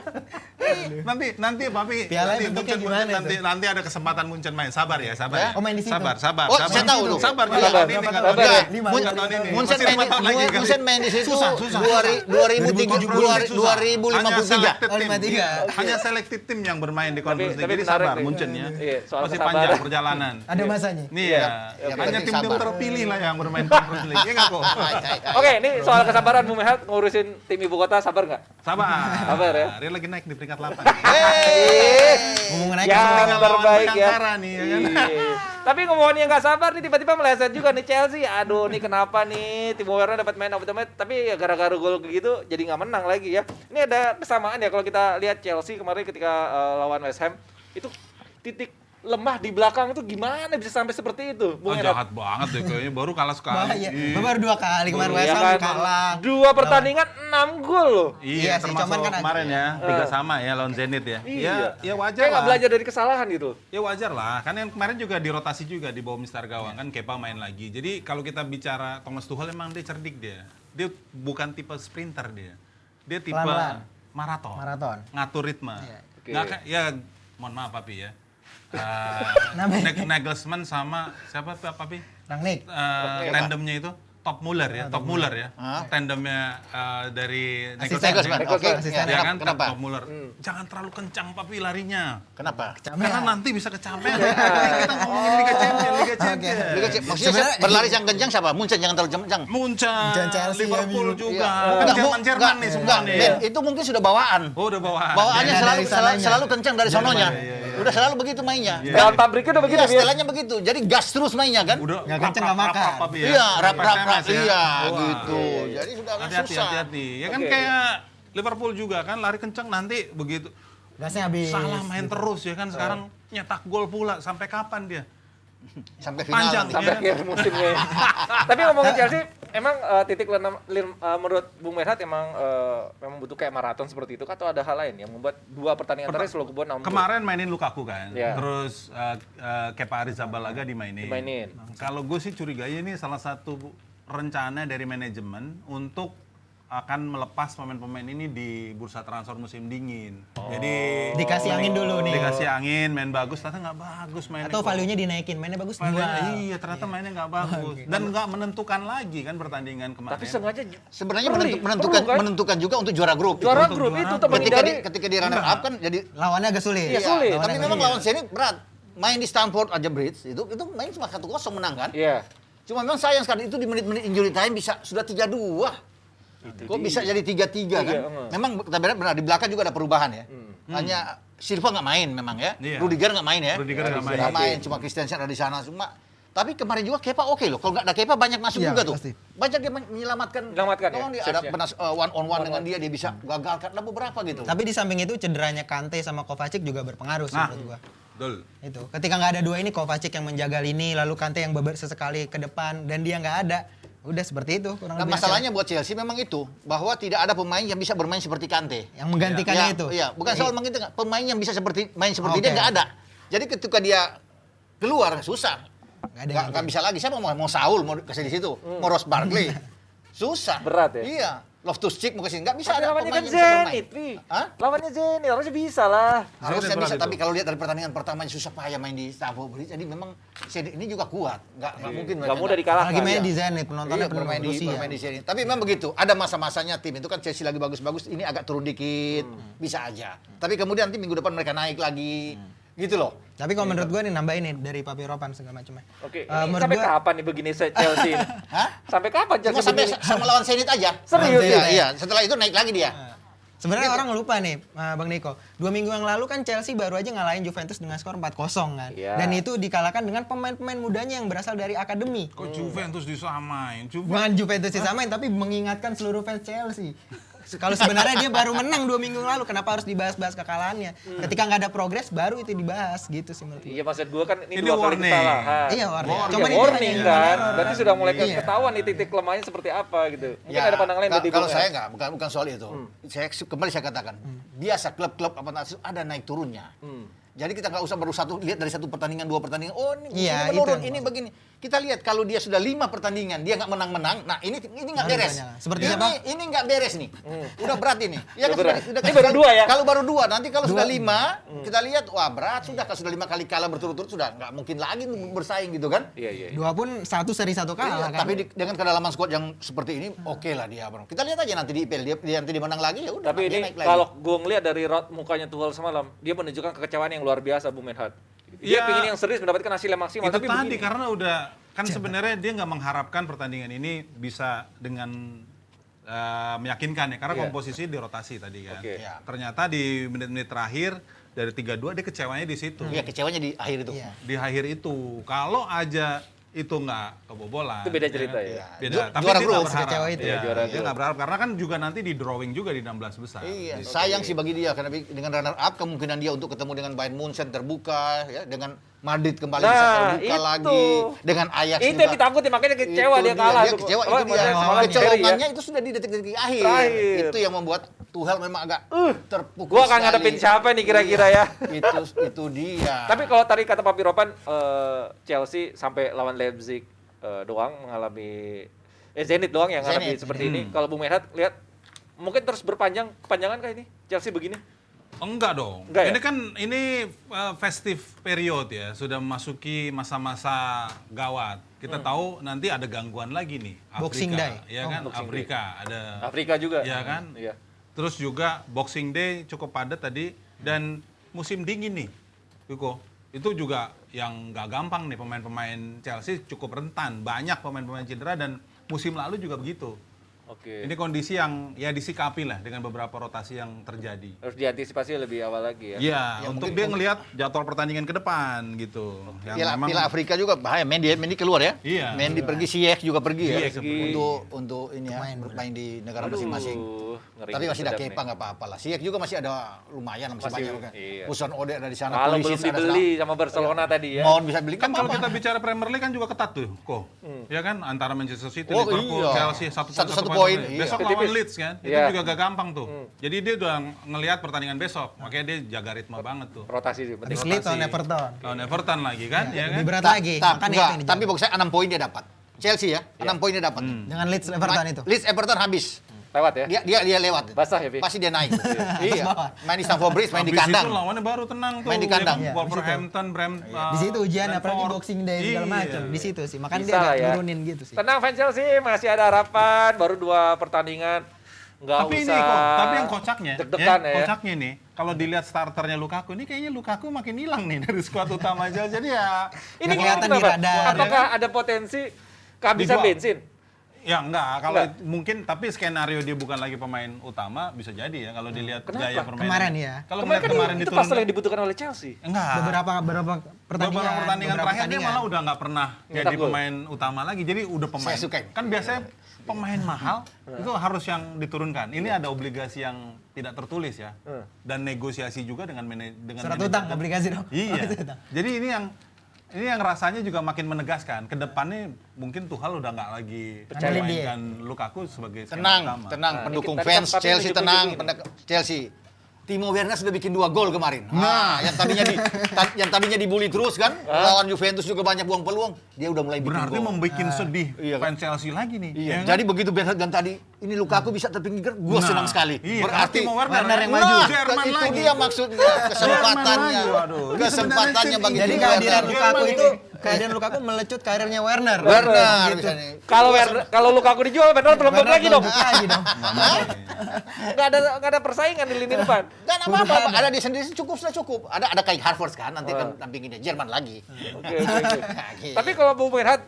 Nanti Papi. Piala nanti bentuknya Munchen, gimana nanti ada kesempatan Munchen main. Sabar ya, sabar. Ya? Oh, main di situ. Sabar. Oh, saya tahu tuh. Sabar. Iya. Tahun ini nggak tahu. Enggak, Nggak tahun ini. Munchen Masih 5 tahun lagi kali. Munchen main di situ Susah. 2053. Hanya selected tim yang bermain di conference Tapi League. Jadi menarik sabar nih. Munchen ya. Iya, soal Masih kesabaran. panjang perjalanan. Ada masanya. Nih ya, hanya tim-tim sabar. terpilih lah yang bermain conference league. Iya nggak kok? Oke, ini soal kesabaran Bung Benhard ngurusin tim ibu kota, sabar nggak? Sabar. Sabar ya. Dia lagi naik di peringkat 8. Ngomong naik Yang Tinggal lawan terbaik ya. Bayangkara nih, ya kan? Iya. Tapi ngomongin yang nggak sabar nih tiba-tiba meleset juga nih Chelsea. Aduh, nih kenapa nih Timo Werner dapat main of the match tapi ya gara-gara gol gitu jadi nggak menang lagi ya. Ini ada kesamaan ya kalau kita lihat Chelsea kemarin ketika lawan West Ham itu titik lemah di belakang itu gimana bisa sampai seperti itu, Oh, Bung Benhard? jahat banget deh kayaknya. Baru kalah sekali. Bahaya. Baru 2 kali kemarin Iya West Ham kan? kalah. 2 pertandingan 6 gol loh. Iya Iya, sih, termasuk cuman kan kemarin ya, 3 sama ya lawan Zenit ya. Iya. Ya wajar Kayak nggak lah. belajar dari kesalahan gitu. Ya wajar lah, kan yang kemarin juga dirotasi juga di bawah Mister Gawang kan Kepa main lagi. Jadi kalau kita bicara Thomas Tuchel emang dia cerdik dia. Dia bukan tipe sprinter dia. Dia tipe Pelan-pelan. maraton. Maraton. Ngatur ritme. Oke. Nggak kayak- ya mohon maaf Papi ya. Namanya? Nagelsmann sama siapa Papi? Rangnick. Tandemnya itu Top Muller ya, Top Muller ya. Tandemnya dari Asisten. Nagelsmann. Oke, Asisten. Ya kan, kenapa? Top Muller. Jangan terlalu kencang Papi larinya. Kenapa? Karena nanti bisa kecapean. Kita ngomongin Liga Champions, Liga Champions. Maksudnya Sebenarnya- berlari yang kencang siapa? Munchen jangan terlalu kencang. Munchen, Chelsea, Liverpool MU. juga. Enggak, Kan Jerman nih semua nih. Ben, itu mungkin sudah bawaan. Oh, udah bawaan. Bawaannya Dari selalu sananya. selalu kencang dari sononya. Udah selalu begitu mainnya. Dalam pabriknya udah begitu Iya, ya. setelahnya begitu. Jadi gas terus mainnya kan? Udah Nggak kenceng, nggak makan. Papi ya. Iya, rap SMS ya. iya Wah. gitu. Jadi sudah agak Hati-hati, susah. hati-hati. Ya kan Oke. kayak Liverpool juga kan lari kencang nanti begitu Gasnya habis. salah main terus ya kan sekarang nyetak gol pula sampai kapan dia? Sampai final. Panjang nanti. Sampai ya. akhir musimnya. Tapi ngomongin Chelsea, emang titik menurut Bung Benhard emang memang butuh kayak maraton seperti itu atau ada hal lain yang membuat 2 pertandingan terakhir selalu kebon 6 gol? Kemarin mainin Lukaku kan, Iya. terus Kepa Arrizabalaga dimainin. Dimainin. Kalau gue sih curiganya ini salah satu rencana dari manajemen untuk akan melepas pemain-pemain ini di bursa transfer musim dingin. Jadi Dikasih angin dulu nih. dikasih angin, main bagus, ternyata nggak bagus mainnya. Atau kok. value-nya dinaikin, mainnya bagus Mainnya- dua. Iya, ternyata mainnya nggak bagus dan nggak menentukan lagi kan pertandingan kemarin. Tapi sengaja Sebenarnya Perlu, menentukan kan? menentukan juga untuk juara grup. juara Untuk grup juara itu grup. untuk menghindari Ketika di runner up kan jadi Lawannya agak sulit. Iya, sulit. Tapi Lawannya memang agak lawan Zenit berat. Main di Stamford aja Bridge itu main cuma 1-0 menang kan? Iya. Cuma memang sayang sekali itu di menit-menit injury time bisa sudah 3-2. Kok bisa jadi 3-3 kan? Memang kita benar di belakang juga ada perubahan ya. Hanya Silva nggak main memang ya. Iya. Rudiger nggak main ya. Rudiger nggak main. Nggak main, cuma Christensen ada di sana cuma. Tapi kemarin juga Kepa oke loh. Kalau nggak ada Kepa banyak masuk Iya, juga tuh. pasti. Banyak dia menyelamatkan. Menyelamatkan ya, Lawan dia ada saves-nya. pernah one on one dengan dia bisa gagalkan lah beberapa gitu. Tapi di samping itu cederanya Kante sama Kovacic juga berpengaruh sih Nah. menurut gua. Betul. Itu. Ketika nggak ada dua ini Kovacic yang menjaga lini, lalu Kante yang beber sesekali ke depan dan dia nggak ada. Udah seperti itu kurang Nah, lebih masalahnya buat Chelsea memang itu bahwa tidak ada pemain yang bisa bermain seperti Kante. hasil. yang menggantikannya Ya, itu. Iya, bukan soal menggantikan, pemain yang bisa main seperti Oke. dia nggak ada. Jadi ketika dia keluar susah. Nggak ada Nggak yang bisa lagi. Siapa mau Saul mau kasih di situ, mau Ross Barkley. Susah. Berat ya? Iya. Loftus-Cheek mau kasih nggak bisa Tapi ada lawannya pemain kan yang bisa bermain. Zenit, Pi. Hah? Lawannya Zenit, harusnya bisa lah. Harusnya berat bisa, itu. tapi kalau lihat dari pertandingan pertama susah payah main di Stamford Bridge. Jadi memang Zenit ini juga kuat. Nggak mungkin. Nggak mereka mudah dikalahkan. Lagi main Iya. di Zenit, penontonnya Iya, penuh bermain Rusia. di sini. Tapi memang begitu. Ada masa-masanya tim itu kan Chelsea lagi bagus-bagus, ini agak turun dikit, bisa aja. Tapi kemudian nanti minggu depan mereka naik lagi, gitu loh. Tapi kalau menurut gua nih nambahin nih dari Papi Ropan segala macamnya. Oke, Eh, ini menurut sampai gua- kapan nih begini Chelsea ini? Hah? Sampai kapan Cuma Chelsea sampai begini? sama lawan Zenit aja. Serius Iya, ini? iya. Setelah itu naik lagi dia. Sebenarnya orang lupa nih, Bang Niko. 2 minggu yang lalu kan Chelsea baru aja ngalahin Juventus dengan skor 4-0 kan. Iya. Dan itu dikalahkan dengan pemain-pemain mudanya yang berasal dari akademi. Kok Juventus disamain? Bukan Juventus disamain, tapi mengingatkan seluruh fans Chelsea. Kalau sebenarnya dia baru menang 2 minggu lalu, kenapa harus dibahas-bahas kekalahannya? Ketika nggak ada progres, baru itu dibahas gitu sih menurut gue. Iya maksud gue kan ini Ini 2 kali warning. kesalahan. Iya, warning. Iya, Cuman itu warning hanya kan. error. Berarti sudah mulai Iya. ketahuan nih titik lemahnya seperti apa gitu. Mungkin Ya, ada pandangan lain dari kalau Bung saya Ed. nggak, bukan soal itu. Kembali saya katakan, biasa klub-klub apa ada naik turunnya. Jadi kita nggak usah baru lihat dari 1 pertandingan, 2 pertandingan. Oh ini Iya, menurun, itu. ini begini. Kita lihat kalau dia sudah 5 pertandingan, dia nggak menang-menang. Nah ini nggak Baru beres. banyak. Seperti ini, siapa? ini nggak beres nih. Udah berat ini. Ya, Udah kan, berat. sudah Ini baru 2 ya? Kalau baru 2, nanti kalau sudah 5, kita lihat wah berat sudah. Kalau sudah 5 kali kalah berturut-turut sudah nggak mungkin lagi bersaing gitu kan. Iya. 2 pun 1 seri 1 kalah Iya, kan. tapi dengan kedalaman squad yang seperti ini, oke lah dia, Bro. Kita lihat aja nanti di IPL, dia nanti dimenang lagi ya udah. Tapi dia ini naik lagi. kalau gue ngeliat dari raut mukanya Tuchel semalam, dia menunjukkan kekecewaan yang luar biasa Bung Menhat. Dia Iya. pengen yang serius mendapatkan hasil yang maksimal, Itu tapi tadi begini. karena udah kan sebenarnya dia nggak mengharapkan pertandingan ini bisa dengan meyakinkan ya karena Iya. komposisi dirotasi tadi kan. Oke. Iya. Ternyata di menit-menit terakhir dari 3-2 dia kecewanya di situ. Iya, kecewanya di akhir itu. Iya. Di akhir itu. Kalau aja itu nggak kebobolan. Itu beda cerita kan? ya. Beda. Ju- Tapi juara dia grup, nggak berharap. sekecewa itu. Iya, juara Dia grup. nggak berharap karena kan juga nanti di drawing juga di 16 besar. Iya, sayang sih bagi dia karena dengan runner up kemungkinan dia untuk ketemu dengan Bayern Munchen terbuka ya, dengan Madrid kembali bisa Nah, terbuka itu. lagi, dengan Ajax Itu juga. yang ditakuti, makanya kecewa Itu dia kalah. Dia tuh. kecewa Apa, itu dia. maksudnya semalam Kecolongannya seri itu sudah di detik-detik akhir. Terakhir. Itu yang membuat Tuchel memang agak terpukul. Gue akan sekali. ngadepin siapa nih kira-kira ya. Itu dia. Tapi kalau tadi kata Papi Ropan, Chelsea sampai lawan Leipzig doang mengalami Zenit doang yang mengalami Zenit. seperti ini. Kalau Bung Menhat lihat mungkin terus kepanjangan kah ini Chelsea begini? Enggak dong. Enggak ya? Ini kan festive period ya, sudah memasuki masa-masa gawat. Kita tahu nanti ada gangguan lagi nih. Afrika, Boxing Day. ya kan? Boxing Afrika ada. Afrika juga. Ya kan? Iya. Terus juga Boxing Day cukup padat tadi dan musim dingin nih, Wiko. Itu juga yang nggak gampang nih pemain-pemain Chelsea cukup rentan. Banyak pemain-pemain cedera dan musim lalu juga begitu. Oke. Ini kondisi yang ya disikapi lah dengan beberapa rotasi yang terjadi. Harus diantisipasi lebih awal lagi ya. Iya, Ya, untuk mungkin- dia ngelihat jadwal pertandingan ke depan gitu. Yang Piala Afrika juga bahaya. Mendy keluar ya. Iya. Mendy pergi, Ziyech juga pergi ya. Ziyech pergi. Untuk ini ya, bermain di negara masing-masing. Ngeri Tapi masih ada sedap Kepa nih. nggak apa-apa lah. Ziyech juga masih ada lumayan masih Masih, banyak kan. iya. Hudson Odoi ada di sana. Kalau Pulisic belum ada dibeli sama Barcelona tadi ya. Mau bisa beli kan kan kalau apa-apa. kita bicara Premier League kan juga ketat tuh, kok. Ya kan antara Manchester City, Oh, Liverpool, iya. Chelsea satu Satu poin. poin, iya. Besok Tipis. lawan Leeds kan. Itu Iya. juga gak gampang tuh. Jadi dia udah ngelihat pertandingan besok, makanya dia jaga ritme banget tuh. Rotasi sih penting. Habis Leeds lawan Everton. Lawan Everton lagi kan, ya kan? Lebih berat Ta- lagi. ta- Makanya enggak, itu yang tapi dijaga. bagi saya 6 poin dia dapat. Chelsea ya, 6 poin dia dapat. Dengan Leeds Everton itu. Leeds Everton habis. Lewat ya. Dia lewat. Basah ya, Pi? Pasti dia naik. Iya. Main di Stamford Bridge, main di Habis kandang. itu lawannya baru tenang tuh. Main di ya kandang. kan? Iya, Wolverhampton, Di situ ujian apalagi Brentford. Boxing Day segala Iya. macam. Di situ sih. Makanya Bisa dia lah agak ya. turunin gitu sih. Tenang fans Chelsea, masih ada harapan. Baru 2 pertandingan. Nggak Tapi usah ini kok, tapi yang kocaknya, deg-degan ya. kocaknya nih, kalau dilihat starternya Lukaku, ini kayaknya Lukaku makin hilang nih dari skuad utama aja. Jadi ya, Ini Nggak kelihatan kenapa? di radar, Apakah ada potensi kehabisan Dijual. bensin? ya enggak. Kalau Enggak. mungkin, tapi skenario dia bukan lagi pemain utama, bisa jadi ya kalau dilihat Kenapa? gaya permainan. Kemarin ya. Kalau Kemarin ngeliat kan kemarin itu diturunkan, pasal yang dibutuhkan oleh Chelsea. enggak. Beberapa Beberapa pertandingan terakhir dia malah udah nggak pernah jadi Nyetak gol. pemain utama lagi. Jadi udah pemain. Saya suka ini. Kan biasanya pemain mahal itu harus yang diturunkan. Ini ada obligasi yang tidak tertulis ya. Dan negosiasi juga dengan Surat utang, obligasi dong. Iya. Surat utang. Jadi ini yang rasanya juga makin menegaskan. Kedepannya mungkin Tuchel udah nggak lagi Andelin dia. memainkan Lukaku sebagai skema Tenang, utama. tenang Nah, pendukung ini fans tadi Chelsea Papi tenang, nunjuk-nunjukin. Chelsea. Timo Werner sudah bikin 2 gol kemarin. Nah, yang tadinya dibully terus kan, lawan Juventus juga banyak buang peluang. Dia udah mulai bikin Berarti gol. membuat sedih Iya kan? fans Chelsea lagi nih. Iya. ya kan? Jadi begitu Bernard dan tadi ini Lukaku bisa terpinggir, gue Nah, senang sekali. iya, Berarti Timo Werner yang Nah, maju. Jerman itu lagi. dia maksudnya kesempatannya. Jerman lagi, waduh. Ini Kesempatannya sebenarnya bagi Jadi Timo kehadiran Werner. Lukaku Jerman itu ini. kehadiran Lukaku melecut karirnya Werner. Werner Gitu. misalnya. Kalau Lukaku dijual, Werner belum Werner lagi dong. belum lagi dong. Nggak ada persaingan di lini depan. Dan apa-apa, ada dia sendiri sudah cukup. Ada kayak Harvard kan, nanti kan dampinginnya Jerman lagi. Oke. Gitu. Tapi kalau Bung Menhat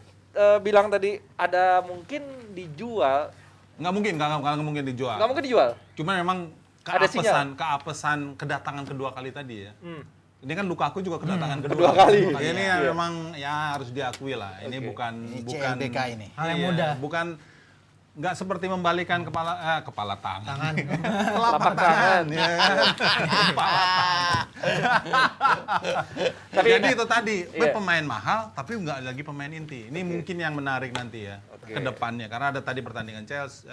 bilang tadi ada mungkin dijual, Nggak mungkin dijual. nggak mungkin dijual. Cuma memang Ada sinyal. keapesan kedatangan kedua kali tadi ya. Ini kan Lukaku juga kedatangan kedua kali. Ini Iya. memang ya harus diakui lah. Ini bukan CLBK ini. Yang mudah. Bukan nggak seperti membalikan kepala tangan. Telapak tangan. Ya. Jadi itu tadi Iya. pemain mahal tapi nggak lagi pemain inti. Ini mungkin yang menarik nanti ya ke depannya karena ada tadi pertandingan Chelsea,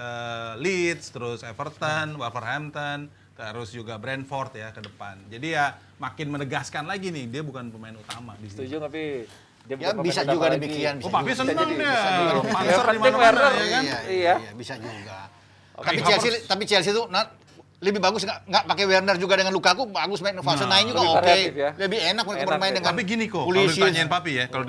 Leeds, terus Everton, Wolverhampton, terus juga Brentford ya ke depan. Jadi ya makin menegaskan lagi nih dia bukan pemain utama di sini. Setuju nggak, Pi? Dia Ya bukan bisa pemain juga utama demikian. lagi. Oh, Papi seneng jadi, dia. bisa jadi. Panser Yang di penting mana-mana Werner, ya kan? Iya. Bisa juga. Oke, Tapi Chelsea itu lebih bagus nggak pakai Werner juga dengan Lukaku, bagus main fase Nah, 9 juga lebih oke. variatif ya. Lebih enak mereka Enak bermain ya. dengan Tapi gini kok, kalau Pulisic. ditanyain Papi ya, kalau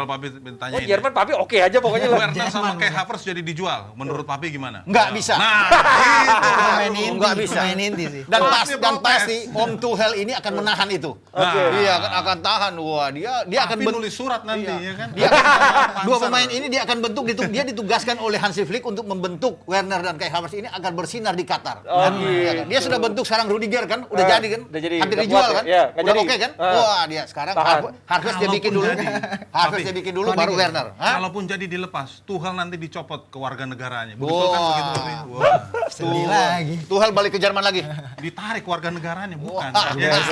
Papi Oh, ditanyain. Jerman Papi oke aja pokoknya lah. Werner sama Kai Havertz jadi dijual. Menurut Papi gimana? Nggak bisa. Nah, Pemain inti, Nggak bisa. pemain inti sih. Dan Pasti dan protes. pasti Om Tuchel ini akan menahan itu. Oke. Dia akan tahan. Wah, dia akan Papi nulis surat nanti ya kan. Dia dua pemain ini dia akan bentuk dia ditugaskan oleh Hansi Flick untuk membentuk Werner dan Kai Havertz ini agar bersinar di Qatar. Oh, Ya kan? Dia sudah bentuk sekarang Rudiger kan, udah jadi kan? udah jadi. Hampir Udah dijual kuat ya? kan? Iya, nggak Udah jadi. oke kan? Ah. Wah, dia sekarang Tahan. Harvest dia bikin dulu. Harvest dia bikin dulu baru Werner. Hah? Kalaupun jadi dilepas, Tuchel nanti dicopot ke warga negaranya. Betul kan begitu Papi? Wah, Sedih lagi. Tuchel balik ke Jerman lagi. ditarik warga negaranya bukan. Wah, Ya.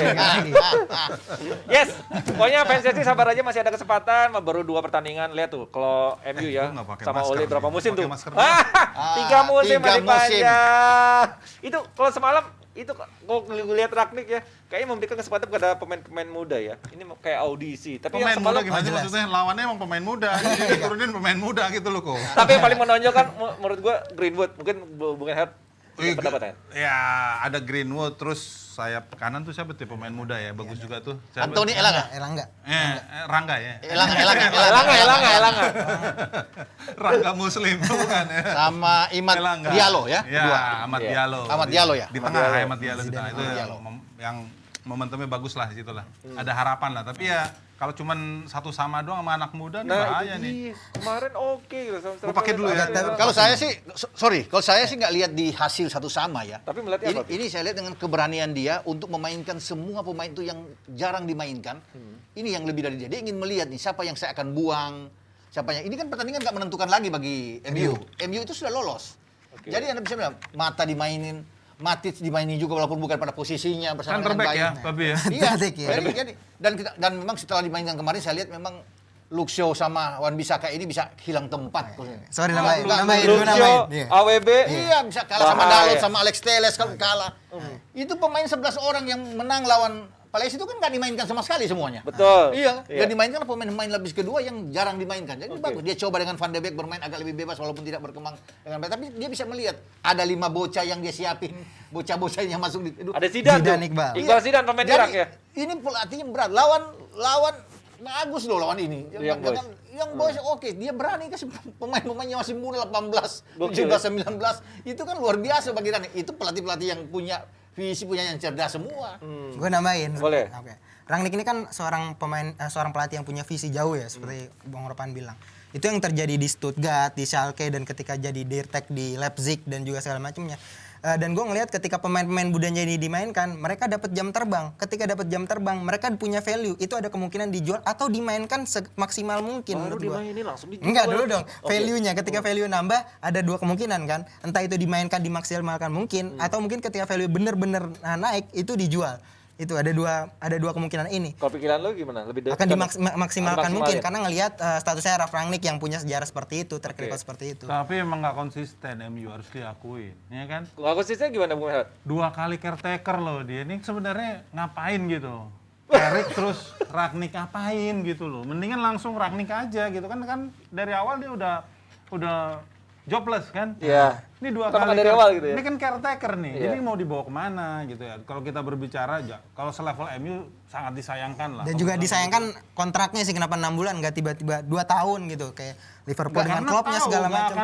Yes, pokoknya fans Chelsea sabar aja masih ada kesempatan. Baru 2 pertandingan, lihat tuh kalau MU ya Gua nggak pakai sama masker Ole berapa nih. musim Pakai tuh? masker. 3 musim 3 masih musim. panjang. Itu kalau semalam itu kalau lihat Ragnik ya, kayaknya memberikan kesempatan kepada pemain-pemain muda ya. Ini kayak audisi. Tapi Pemain yang muda semalam gimana sih maksudnya? Lawannya emang pemain muda. Jadi turunin pemain muda gitu loh kok. tapi yang paling menonjol kan menurut gua Greenwood, mungkin bukan Hart. Pendapatnya. Ya, ada Greenwood, terus sayap kanan tuh siapa tuh pemain muda ya, bagus juga tuh. Siapa? Anthony Elanga. Elangga. Rangga ya. Elanga. Rangga Muslim bukan ya. Sama Imad Elanga. Diallo ya. Ya, Dua. Ahmad Iya. Diallo. Ahmad Diallo ya? Di tengah Ahmad Diallo di tengah. Itu Diallo. yang momentumnya bagus lah di situ lah. Ada harapan lah, tapi ya kalau cuman satu sama doang sama anak muda nih bahaya nih. Kemarin oke gitu. Gua pakai dulu ya. Kalau saya sih, kalau saya sih nggak lihat di hasil satu sama ya. Tapi melihatnya apa? Ini saya lihat dengan keberanian dia untuk memainkan semua pemain itu yang jarang dimainkan. Ini yang lebih dari dia. Dia ingin melihat nih siapa yang saya akan buang, siapa yang. Ini kan pertandingan nggak menentukan lagi bagi MU. MU itu sudah lolos. Oke. Jadi Anda bisa bilang Mata dimainin, Matic dimainin juga walaupun bukan pada posisinya bersama Center dengan back ya, baik. Papi ya. Iya, Center back ya. jadi dan memang setelah dimainkan kemarin saya lihat memang Luke Shaw sama Wan Bissaka ini bisa hilang tempat. Sorry Nggak, namain, Luke gue namain. Iya. AWB. Iya, bisa kalah sama Bahaya. Dalot, sama Alex Telles kalau kalah. Itu pemain 11 orang yang menang lawan Palace itu kan nggak dimainkan sama sekali semuanya. Betul. Iya, Iya. yang dimainkan pemain lapis kedua yang jarang dimainkan. Jadi bagus, dia coba dengan Van de Beek bermain agak lebih bebas walaupun tidak berkembang dengan baik. Tapi dia bisa melihat ada 5 bocah yang dia siapin, bocah-bocah yang masuk di. Ada Zidane tuh. Zidane, Iqbal. Iqbal Zidane pemain Jadi, Irak ya. Ini pelatihnya berat. Lawan bagus loh lawan ini. Yang boys oke, dia berani kasih pemain-pemainnya masih muda 18, Gokil, 17, 19. Itu kan luar biasa bagi Rani. Itu pelatih-pelatih yang punya visi, punya yang cerdas semua. Gue nambahin. Boleh. Oke. Rangnick ini kan seorang pelatih yang punya visi jauh ya, seperti Bang Ropan bilang. Itu yang terjadi di Stuttgart, di Schalke, dan ketika jadi Dirtek di Leipzig dan juga segala macamnya. Dan gue ngelihat ketika pemain-pemain mudanya ini dimainkan, mereka dapat jam terbang. Ketika dapat jam terbang, mereka punya value. Itu ada kemungkinan dijual atau dimainkan semaksimal mungkin. Baru menurut gua. dimainin langsung dijual. Enggak dulu dong. Oke. Value-nya ketika value nambah ada 2 kemungkinan kan. Entah itu dimainkan dimaksimalkan mungkin atau mungkin ketika value bener-bener naik itu dijual. Itu ada dua kemungkinan ini. Kalau pikiran lo gimana? Lebih Akan dimaksimalkan mungkin ya? karena ngelihat statusnya Ralf Rangnick yang punya sejarah seperti itu, track record seperti itu. Tapi emang nggak konsisten MU harus diakuin, ya kan? Kalau konsisten gimana Bung Mehat? 2 kali caretaker loh dia ini sebenarnya ngapain gitu? Erik terus Ragnik ngapain gitu loh? Mendingan langsung Ragnik aja gitu kan dari awal dia udah jobless kan? Iya. Ini 2 Kan kali dari awal gitu ya? Ini kan caretaker nih. Iya. Jadi mau dibawa kemana gitu ya? Kalau kita berbicara kalau selevel MU sangat disayangkan lah. Dan juga disayangkan kontraknya sih kenapa 6 bulan nggak tiba-tiba 2 tahun gitu kayak Liverpool dengan Karena Kloppnya tahu segala macam.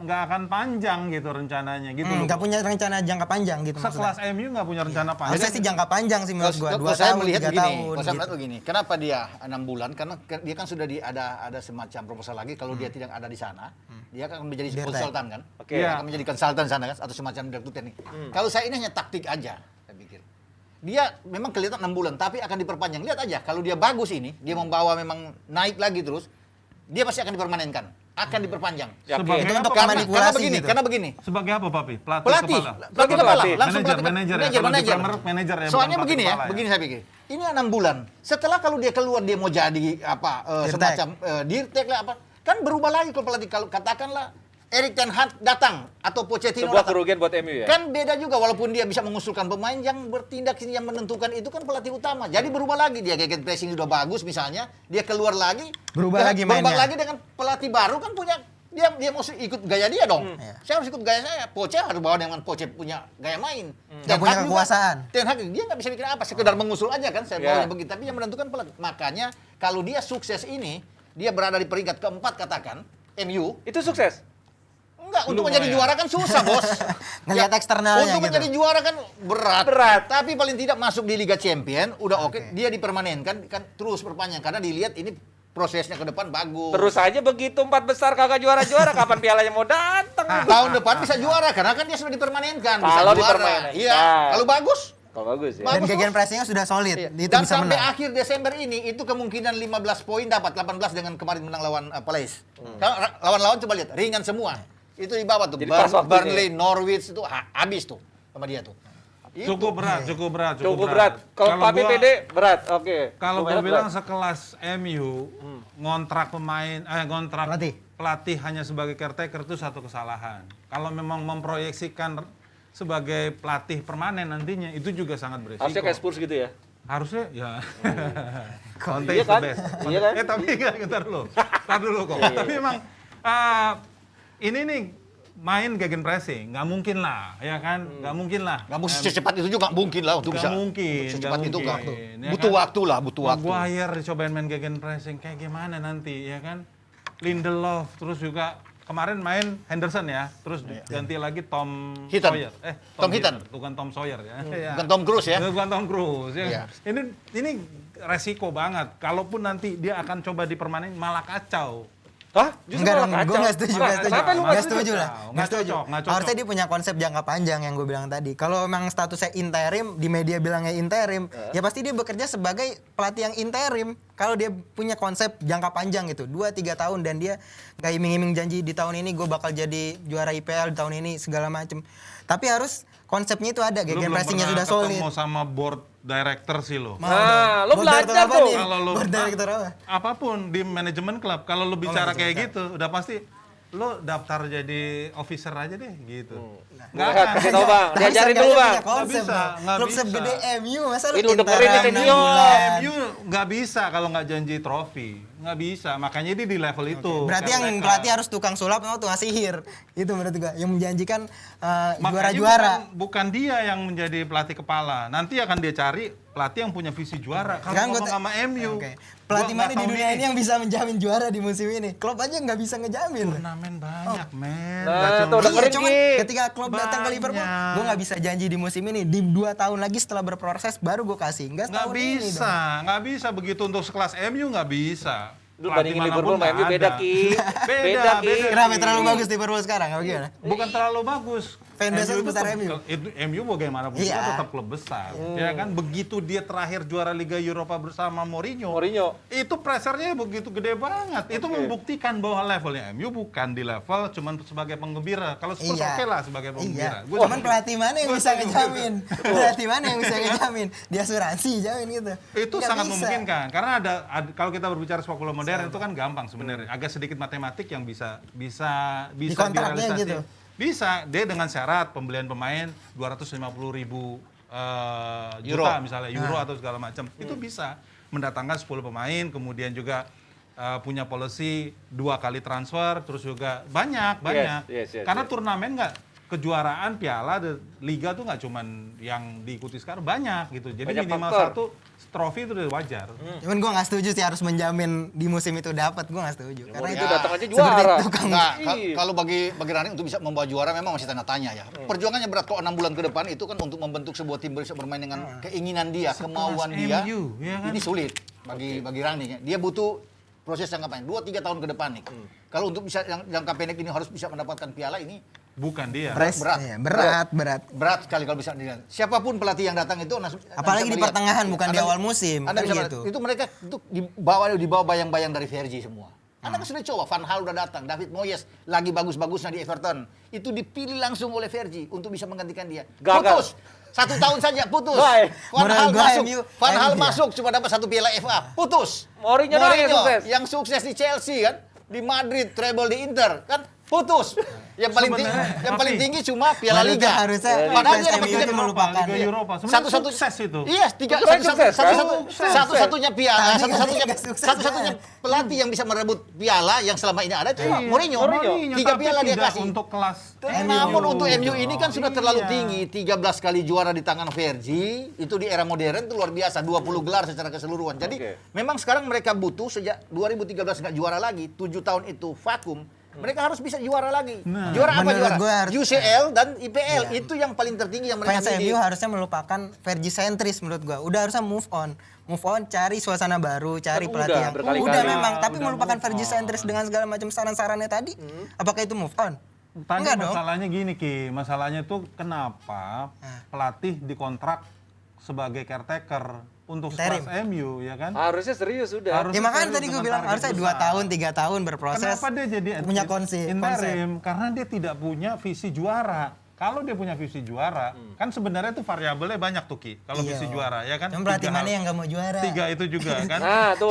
nggak akan panjang gitu rencananya gitu. loh. Nggak punya rencana jangka panjang gitu maksudnya. Sekelas MU nggak punya rencana panjang. Harusnya sih jangka panjang sih menurut gua, 2 saya tahun, melihat 3 begini, tahun. kalau saya melihat gitu. begini, kenapa dia 6 bulan? Karena dia kan sudah ada semacam proposal lagi kalau dia tidak ada di sana, dia akan menjadi Dirtek. konsultan kan. Oke. Yang akan menjadi konsultan sana kan atau semacam direktur teknik. Kalau saya ini hanya taktik aja, saya pikir. Dia memang kelihatan 6 bulan, tapi akan diperpanjang. Lihat aja, kalau dia bagus ini, dia membawa memang naik lagi terus, dia pasti akan dipermanenkan, akan diperpanjang. Sebagai Itu apa? untuk Karena manipulasi begini, gitu. karena begini. Sebagai apa, Papi? Pelatih Pelatih, kepala. pelatih kepala, Pelatih. langsung Manajer, pelatih manajer ya. Kalau di Premier, manajer ya, Soalnya bukan begini pelatih ya, kepala ya. begini saya pikir. Ini 6 bulan. Setelah kalau dia keluar dia mau jadi apa Dirtek. semacam dirtek lah apa, kan berubah lagi kalau pelatih. Kalau katakanlah Erik ten Hag datang atau Pochettino Sebuah datang. kerugian buat MU ya. Kan beda juga walaupun dia bisa mengusulkan pemain yang bertindak yang menentukan itu kan pelatih utama. Jadi berubah lagi dia gegen pressing sudah bagus misalnya, dia keluar lagi Berubah lagi berubah mainnya. lagi dengan pelatih baru kan punya dia mau ikut gaya dia dong. Iya. Saya harus ikut gaya saya. Poche harus bawa dengan Poche punya gaya main. Nggak punya kekuasaan. Ten Hag dia nggak bisa bikin apa, sekedar mengusul aja kan saya Ya. maunya begitu. Tapi yang menentukan pelatih. Makanya kalau dia sukses ini, dia berada di peringkat keempat katakan MU. Itu sukses. Enggak, untuk Belum menjadi ya. juara kan susah, Bos. Ngelihat eksternalnya Untuk gitu. menjadi juara kan berat. Berat. Tapi paling tidak masuk di Liga Champion udah oke. Dia dipermanenkan kan terus perpanjang karena dilihat ini prosesnya ke depan bagus. Terus aja begitu 4 besar kagak juara-juara, kapan pialanya mau datang? Tahun depan bisa juara karena kan dia sudah dipermanenkan. Bisa Kalau juara. dipermanenkan. Iya, kalau bagus. Kalau bagus ya. Dan Bagus, gegen Bos. pressingnya sudah solid. Iya. Itu Dan bisa sampai menang. akhir Desember ini itu kemungkinan 15 poin dapat 18 dengan kemarin menang lawan Palace. Kalau lawan-lawan coba lihat ringan semua. Itu di bawah tuh. Jadi pas waktunya. Burnley, Norwich itu habis tuh sama dia tuh. Itu. Cukup berat, cukup berat, Cukup berat. Kalau Papi gua- PD berat. Oke. Kalau gue Lumayan bilang berat. sekelas MU ngontrak pemain, ngontrak Pelatih. hanya sebagai caretaker itu satu kesalahan. Kalau memang memproyeksikan sebagai pelatih permanen nantinya itu juga sangat beresiko. Harusnya kayak Spurs gitu ya. Harusnya ya. Conte Iya is the kan? best. Iya kan? Tapi enggak, ntar dulu. Ntar dulu kok. Tapi memang ini nih main gegen pressing, nggak mungkin lah, ya kan? Nggak mungkin lah. Nggak mungkin secepat itu juga nggak mungkin lah untuk Nggak bisa. mungkin, Secepat nggak itu nggak. mungkin, ya Butuh kan? waktu lah, butuh waktu. Maguire dicobain main gegen pressing kayak gimana nanti, ya kan? Lindelof, terus juga kemarin main Henderson ya, terus ganti lagi Tom Hinton. Sawyer. Tom Hinton. Bukan Tom Sawyer ya. Iya. Bukan Tom Cruise ya. Bukan Tom Cruise. Ya. Iya. Ini resiko banget. Kalaupun nanti dia akan coba dipermanen malah kacau. Hah? Justru Enggak malah dong, gue kacau. nggak setuju, Nah, nggak setuju. kenapa lu Nggak nggak setuju lah. Nggak cocok, nggak cocok. Harusnya dia punya konsep jangka panjang yang gue bilang tadi. Kalau memang statusnya interim, di media bilangnya interim, ya pasti dia bekerja sebagai pelatih yang interim. Kalau dia punya konsep jangka panjang gitu, 2-3 tahun dan dia nggak iming-iming janji di tahun ini gue bakal jadi juara IPL di tahun ini segala macem. Tapi harus konsepnya itu ada, Lu gegen belum pressingnya pernah sudah solid. ketemu sama board director sih lo. Nah, lo Board director belajar apa tuh. nih? Kalau lu Board director apa? apapun di manajemen klub, kalau lu bicara manajemen kayak gitu, udah pasti lo daftar jadi officer aja deh gitu. Nggak Lihat, akan. kasih tau bang, Tapi diajarin seenggaknya dulu bang. punya konsep, Nggak bisa, Bang. nggak Klub bisa. segede MU, masa lu Ini lu dengerin interim nih, 6 Senior. bulan? MU nggak bisa kalau nggak janji trofi, nggak bisa. Makanya dia di level itu. Berarti yang Caretaker. pelatih harus tukang sulap atau tukang sihir. Itu menurut gua yang menjanjikan Makanya juara-juara. bukan dia yang menjadi pelatih kepala. Nanti akan dia cari pelatih yang punya visi juara. Kalau Kan ngomong gua sama MU, Oke. Pelatih gua mana nggak di tahu dunia ini yang bisa menjamin juara di musim ini? Klub aja nggak bisa ngejamin. turnamen banyak, men. Nah, Nggak tuh cuma- udah Iya, keren, cuman Ki. ketika klub datang ke Liverpool, Banyak. gue nggak bisa janji di musim ini. Di 2 tahun lagi setelah berproses baru gue kasih. Nggak Nggak setahun ini bisa, dong. nggak bisa begitu untuk sekelas MU nggak bisa. Lu Pelatih bandingin manapun Liverpool sama nggak MU beda ada. Ki. Beda, Ki. beda. Kenapa terlalu bagus Liverpool sekarang? Apa gimana? Bukan terlalu bagus. Fanbase itu sebesar tetap- MU. MU bagaimanapun Iya. juga tetap klub besar. Ya kan begitu dia terakhir juara Liga Eropa bersama Mourinho. Mourinho. Itu pressure-nya begitu gede banget. Itu membuktikan bahwa levelnya MU bukan di level cuman sebagai penggembira. Kalau Spurs Iya. oke lah sebagai penggembira. Iya. Gua Cuman pelatih mana yang bisa ngejamin? Pelatih mana yang bisa ngejamin? Di asuransi jamin gitu. itu Nggak sangat bisa. memungkinkan karena ada kalau kita berbicara sepak bola modern itu kan gampang sebenarnya. Agak sedikit matematik yang bisa Di kontraknya direalisasi. gitu. Bisa, dia dengan syarat pembelian pemain 250.000 Euro. juta misalnya euro atau segala macam. Itu bisa mendatangkan 10 pemain, kemudian juga punya policy 2 kali transfer, terus juga banyak. yes, Karena yes. turnamen nggak kejuaraan piala liga tuh nggak cuman yang diikuti sekarang banyak gitu. Jadi Banyak minimal faktor. 1 trofi itu udah wajar. Cuman gue nggak setuju sih harus menjamin di musim itu dapat. Gue nggak setuju. Karena Mourinho itu datang aja seperti juara. tukang Nah, Iya. kalau bagi Rani untuk bisa membawa juara memang masih tanda tanya ya. Perjuangannya berat kok 6 bulan ke depan itu kan untuk membentuk sebuah tim bisa bermain dengan keinginan dia, kemauan dia. MU, ya kan? Ini sulit bagi Rani. Dia butuh proses jangka panjang 2-3 tahun ke depan nih. Kalau untuk bisa yang jangka pendek ini harus bisa mendapatkan piala ini bukan dia. Berat sekali kalau bisa dilihat. Siapapun pelatih yang datang itu Apalagi di pertengahan, bukan di awal musim. Anda Kan bisa gitu. itu mereka itu dibawa bayang-bayang dari Fergie semua. Anda kan sudah coba, Van Gaal udah datang, David Moyes lagi bagus-bagusnya di Everton. Itu dipilih langsung oleh Fergie untuk bisa menggantikan dia. Gagal. Putus. 1 tahun saja putus. Bye. Van Moral Gaal gua masuk. MU. Van Gaal MU. masuk cuma dapat 1 piala FA. Putus. Mourinho doang yang sukses. Yang sukses di Chelsea kan, di Madrid, treble di Inter kan putus. Yang paling tinggi cuma Piala Maksudnya Liga. harusnya Padahal fans dia dapat MU itu 3 melupakan. Liga Eropa. Sebenarnya sukses itu. Iya, satu-satunya piala, satu-satunya pelatih yang bisa merebut piala yang selama ini ada itu Mourinho. 3 tapi piala dia tidak kasih. untuk kelas Namun MU. untuk MU ini kan sudah terlalu Iya. tinggi. 13 kali juara di tangan Fergie, itu di era modern itu luar biasa. 20 gelar secara keseluruhan. Jadi memang sekarang mereka butuh sejak 2013 nggak juara lagi, 7 tahun itu vakum. Mereka harus bisa juara lagi. Juara apa menurut juara? gua harus- UCL dan IPL itu yang paling tertinggi yang mereka Fans miliki. MU harusnya melupakan Fergie sentris menurut gua. Udah harusnya move on, cari suasana baru, cari Kan pelatih udah, yang berkali-kali. udah memang, tapi Udah melupakan move Fergie on. sentris dengan segala macam saran-sarannya tadi. Apakah itu move on? Tadi Enggak dong. masalahnya gini Ki, masalahnya tuh kenapa pelatih dikontrak sebagai caretaker untuk Interim. sekelas MU ya kan? Harusnya serius sudah. Harus Ya makanya serius tadi gue dengan bilang target harusnya 2 besar. tahun, 3 tahun berproses. Kenapa dia jadi punya konsep. interim? Karena dia tidak punya visi juara. Kalau dia punya visi juara, kan sebenarnya tuh variabelnya banyak tuh Ki. Kalau Iya. visi juara ya kan? Cuma pelatih 3 mana hal. yang gak mau juara? 3 itu juga kan? Nah, tuh.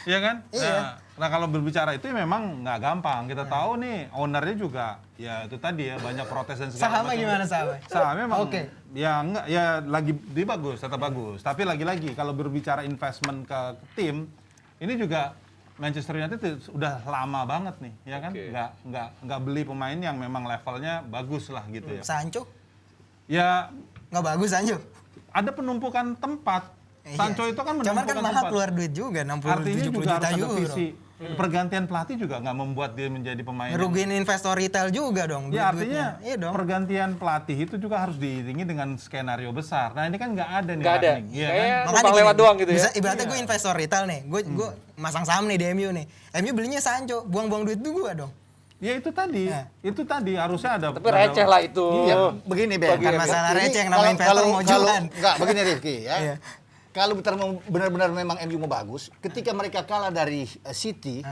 Iya kan? Iya. Nah kalau berbicara itu memang nggak gampang. Kita tahu nih ownernya juga ya itu tadi ya banyak protes dan segala Sahamnya gimana sahamnya? Sahamnya memang Oke. ya enggak ya lagi dia bagus, tetap bagus. Tapi lagi-lagi kalau berbicara investment ke tim ini juga Manchester United udah lama banget nih, ya kan? Nggak beli pemain yang memang levelnya bagus lah gitu ya. Sancho? Ya Nggak bagus Sancho? ada penumpukan tempat. Iya. Sancho itu kan Cuman menumpukan kan mahal tempat. keluar duit juga, 60 Artinya 70 juga juta harus ada euro. visi. Pergantian pelatih juga nggak membuat dia menjadi pemain. yang- Ngerugiin investor retail juga dong. Ya duit-duitnya. artinya Iya dong. pergantian pelatih itu juga harus diiringi dengan skenario besar. Nah ini kan nggak ada nih. Nggak ada. Ragnik, iya kan? Kayak Makanya numpang lewat gini, doang gitu ya. Bisa, ibaratnya gue investor retail nih, gue masang saham nih di MU nih. MU belinya Sancho, buang-buang duit gue dong. Ya itu tadi, Ya. itu tadi harusnya ada. Tapi receh lah itu. Iya, begini Ben. Bukan masalah Ini receh yang namanya investor mau jualan. Enggak, begini Rifki ya. Iya. Kalau benar-benar memang MU mau bagus, ketika mereka kalah dari City,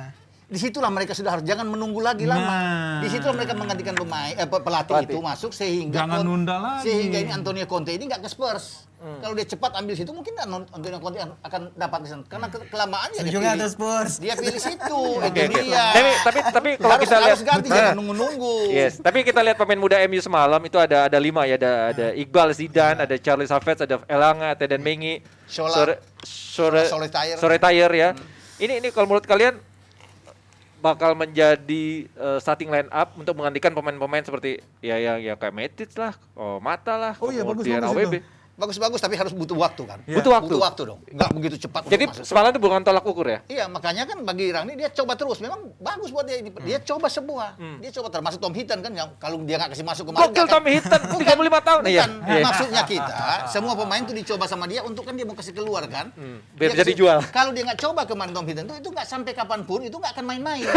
disitulah mereka sudah harus jangan menunggu lagi lama. Nah. Disitulah mereka menggantikan pelatih itu masuk sehingga Jangan nunda lagi. sehingga ini Antonio Conte ini nggak ke Spurs. Kalau dia cepat ambil situ mungkin Antonio Conte akan dapat di sana. Karena kelamaan ya Setuju nggak tuh Spurs? dia pilih situ. Oke, Itu oke. dia. Tapi kalau kita lihat harus ganti jangan nunggu-nunggu. Yes, tapi kita lihat pemain muda MU semalam itu ada 5 ya, ada Iqbal Zidane, ada Charlie Havertz, ada Elanga, Teden Mengi, Shola. Sore Tire ya. Ini kalau menurut kalian bakal menjadi starting line up untuk menggantikan pemain-pemain seperti ya yang kayak Matic lah, Mata lah, Oh iya, kemudian bagus-bagus AWB. itu. Bagus-bagus tapi harus butuh waktu kan. Butuh waktu. Butuh waktu dong. Enggak begitu cepat. Jadi untuk masuk. semalam itu bukan tolak ukur ya? Iya, makanya kan bagi Rangnick dia coba terus. Memang bagus buat dia. Dia coba semua. Dia coba termasuk Tom Hinton kan yang kalau dia nggak kasih masuk kemarin. Gokil nggak Tommy Hinton 35 tahun. Iya. Bukan. Maksudnya kita semua pemain itu dicoba sama dia untuk kan dia mau kasih keluar kan. Biar Dia jadi kasih- jual. Kalau dia nggak coba kemarin Tom Hinton itu nggak sampai kapanpun itu nggak akan main-main.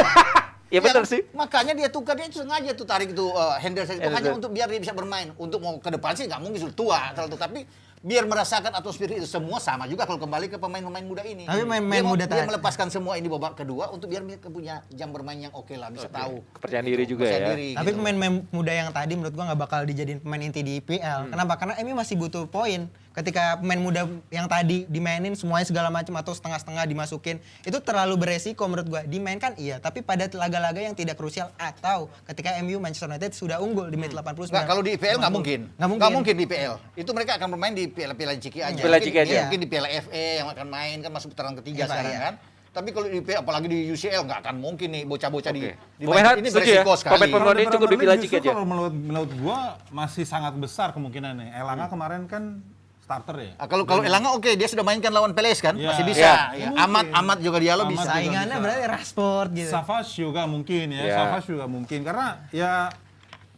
Ya benar kan? sih. Makanya dia tukar, dia sengaja tuh tarik itu Henderson itu hanya Henderson. untuk biar dia bisa bermain. Untuk mau ke depan sih nggak mungkin sudah tua terlalu, tapi biar merasakan atmosfer itu semua sama juga kalau kembali ke pemain-pemain muda ini. Tapi pemain Dia mau- muda dia tadi- melepaskan semua ini babak kedua untuk biar mereka punya jam bermain yang oke lah, bisa tahu. Kepercayaan diri juga Kepercayaan ya. diri, Tapi gitu. pemain muda yang tadi menurut gua nggak bakal dijadiin pemain inti di IPL. Kenapa? Karena MU masih butuh poin. Ketika pemain muda yang tadi dimainin semuanya segala macam atau setengah-setengah dimasukin, itu terlalu beresiko menurut gua. Dimainkan iya, tapi pada laga-laga yang tidak krusial atau ketika MU Manchester United sudah unggul di menit 89. Nggak, kalau di IPL nggak mungkin. Nggak mungkin. Nggak mungkin di IPL. Itu mereka akan bermain di piala-piala ciki aja. Piala Mungkin- ciki aja. iya, mungkin di piala FA yang akan main kan masuk putaran ketiga Iya, Pak, sekarang iya. kan. Tapi kalau di IPL apalagi di UCL nggak akan mungkin nih bocah-bocah di Bung Enhat ini setuju ya? beresiko sekali. Pemain-pemain Kalau ini cukup di Premier Piala League Ciki justru aja. Kalau menurut gua masih sangat besar kemungkinannya. Elanga kemarin kan starter ya. Ah, kalau Elanga oke, dia sudah mainkan lawan Peles kan, Iya. masih bisa. Iya. Ya. Mungkin. Amat juga Diallo Amat bisa. juga. Saingannya bisa. berarti Rashford gitu. Savage juga mungkin ya. Iya. Savage juga mungkin karena ya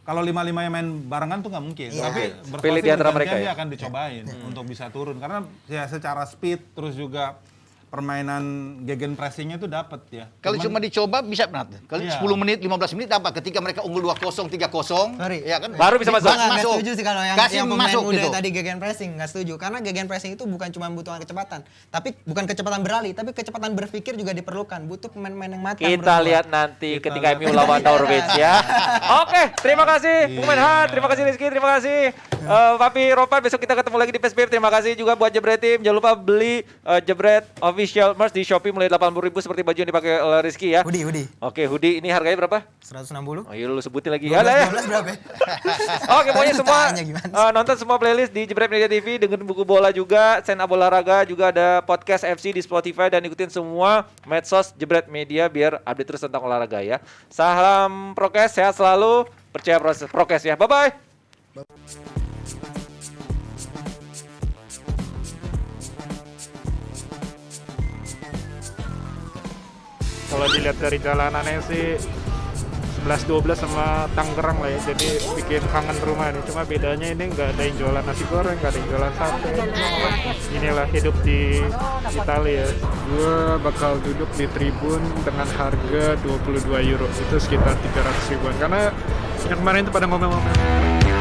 kalau 5-5 yang main barengan tuh nggak mungkin. Iya. Tapi Pilih di antara mereka dia ya? akan dicobain untuk bisa turun karena ya secara speed terus juga permainan gegen pressingnya itu dapat ya. Kalau cuma dicoba bisa benar. Kalau Iya. 10 menit, 15 menit apa? Ketika mereka unggul 2-0, 3-0, Sorry. ya kan? Baru bisa masuk. Nggak setuju sih kalau yang Kasih pemain masuk muda gitu. tadi gegen pressing, nggak setuju. Karena gegen pressing itu bukan cuma membutuhkan kecepatan, tapi bukan kecepatan beralih, tapi kecepatan berpikir juga diperlukan. Butuh pemain-pemain yang matang. Kita menurut lihat nanti ketika MU lawan Norwich ya. Oke, terima kasih Bung Menhan, terima kasih Rizky, terima kasih Papi Ropan. Besok kita ketemu lagi di PSBB. Terima kasih juga buat Jebret Team. Jangan lupa beli Jebret official merch di Shopee mulai 80.000 seperti baju yang dipakai oleh Rizky ya. Hoodie. Oke, hoodie ini harganya berapa? 160. Oh iya lu sebutin lagi. 12, Yalah ya. 12 berapa ya? Oke, pokoknya semua Tanya gimana nonton semua playlist di Jebret Media TV, dengerin buku bola juga, stand up olahraga, juga ada podcast FC di Spotify dan ikutin semua medsos Jebret Media biar update terus tentang olahraga ya. Salam prokes, sehat selalu, percaya prokes ya. Bye bye. Kalau dilihat dari jalanannya sih 11-12 sama Tangerang lah ya, jadi bikin kangen rumah nih. Cuma bedanya ini nggak ada yang jualan nasi goreng, nggak ada yang jualan sate. Inilah hidup di Italia ya. Gue bakal duduk di tribun dengan harga 22 euro, itu sekitar 300 ribuan. Karena yang kemarin itu pada ngomel-ngomel.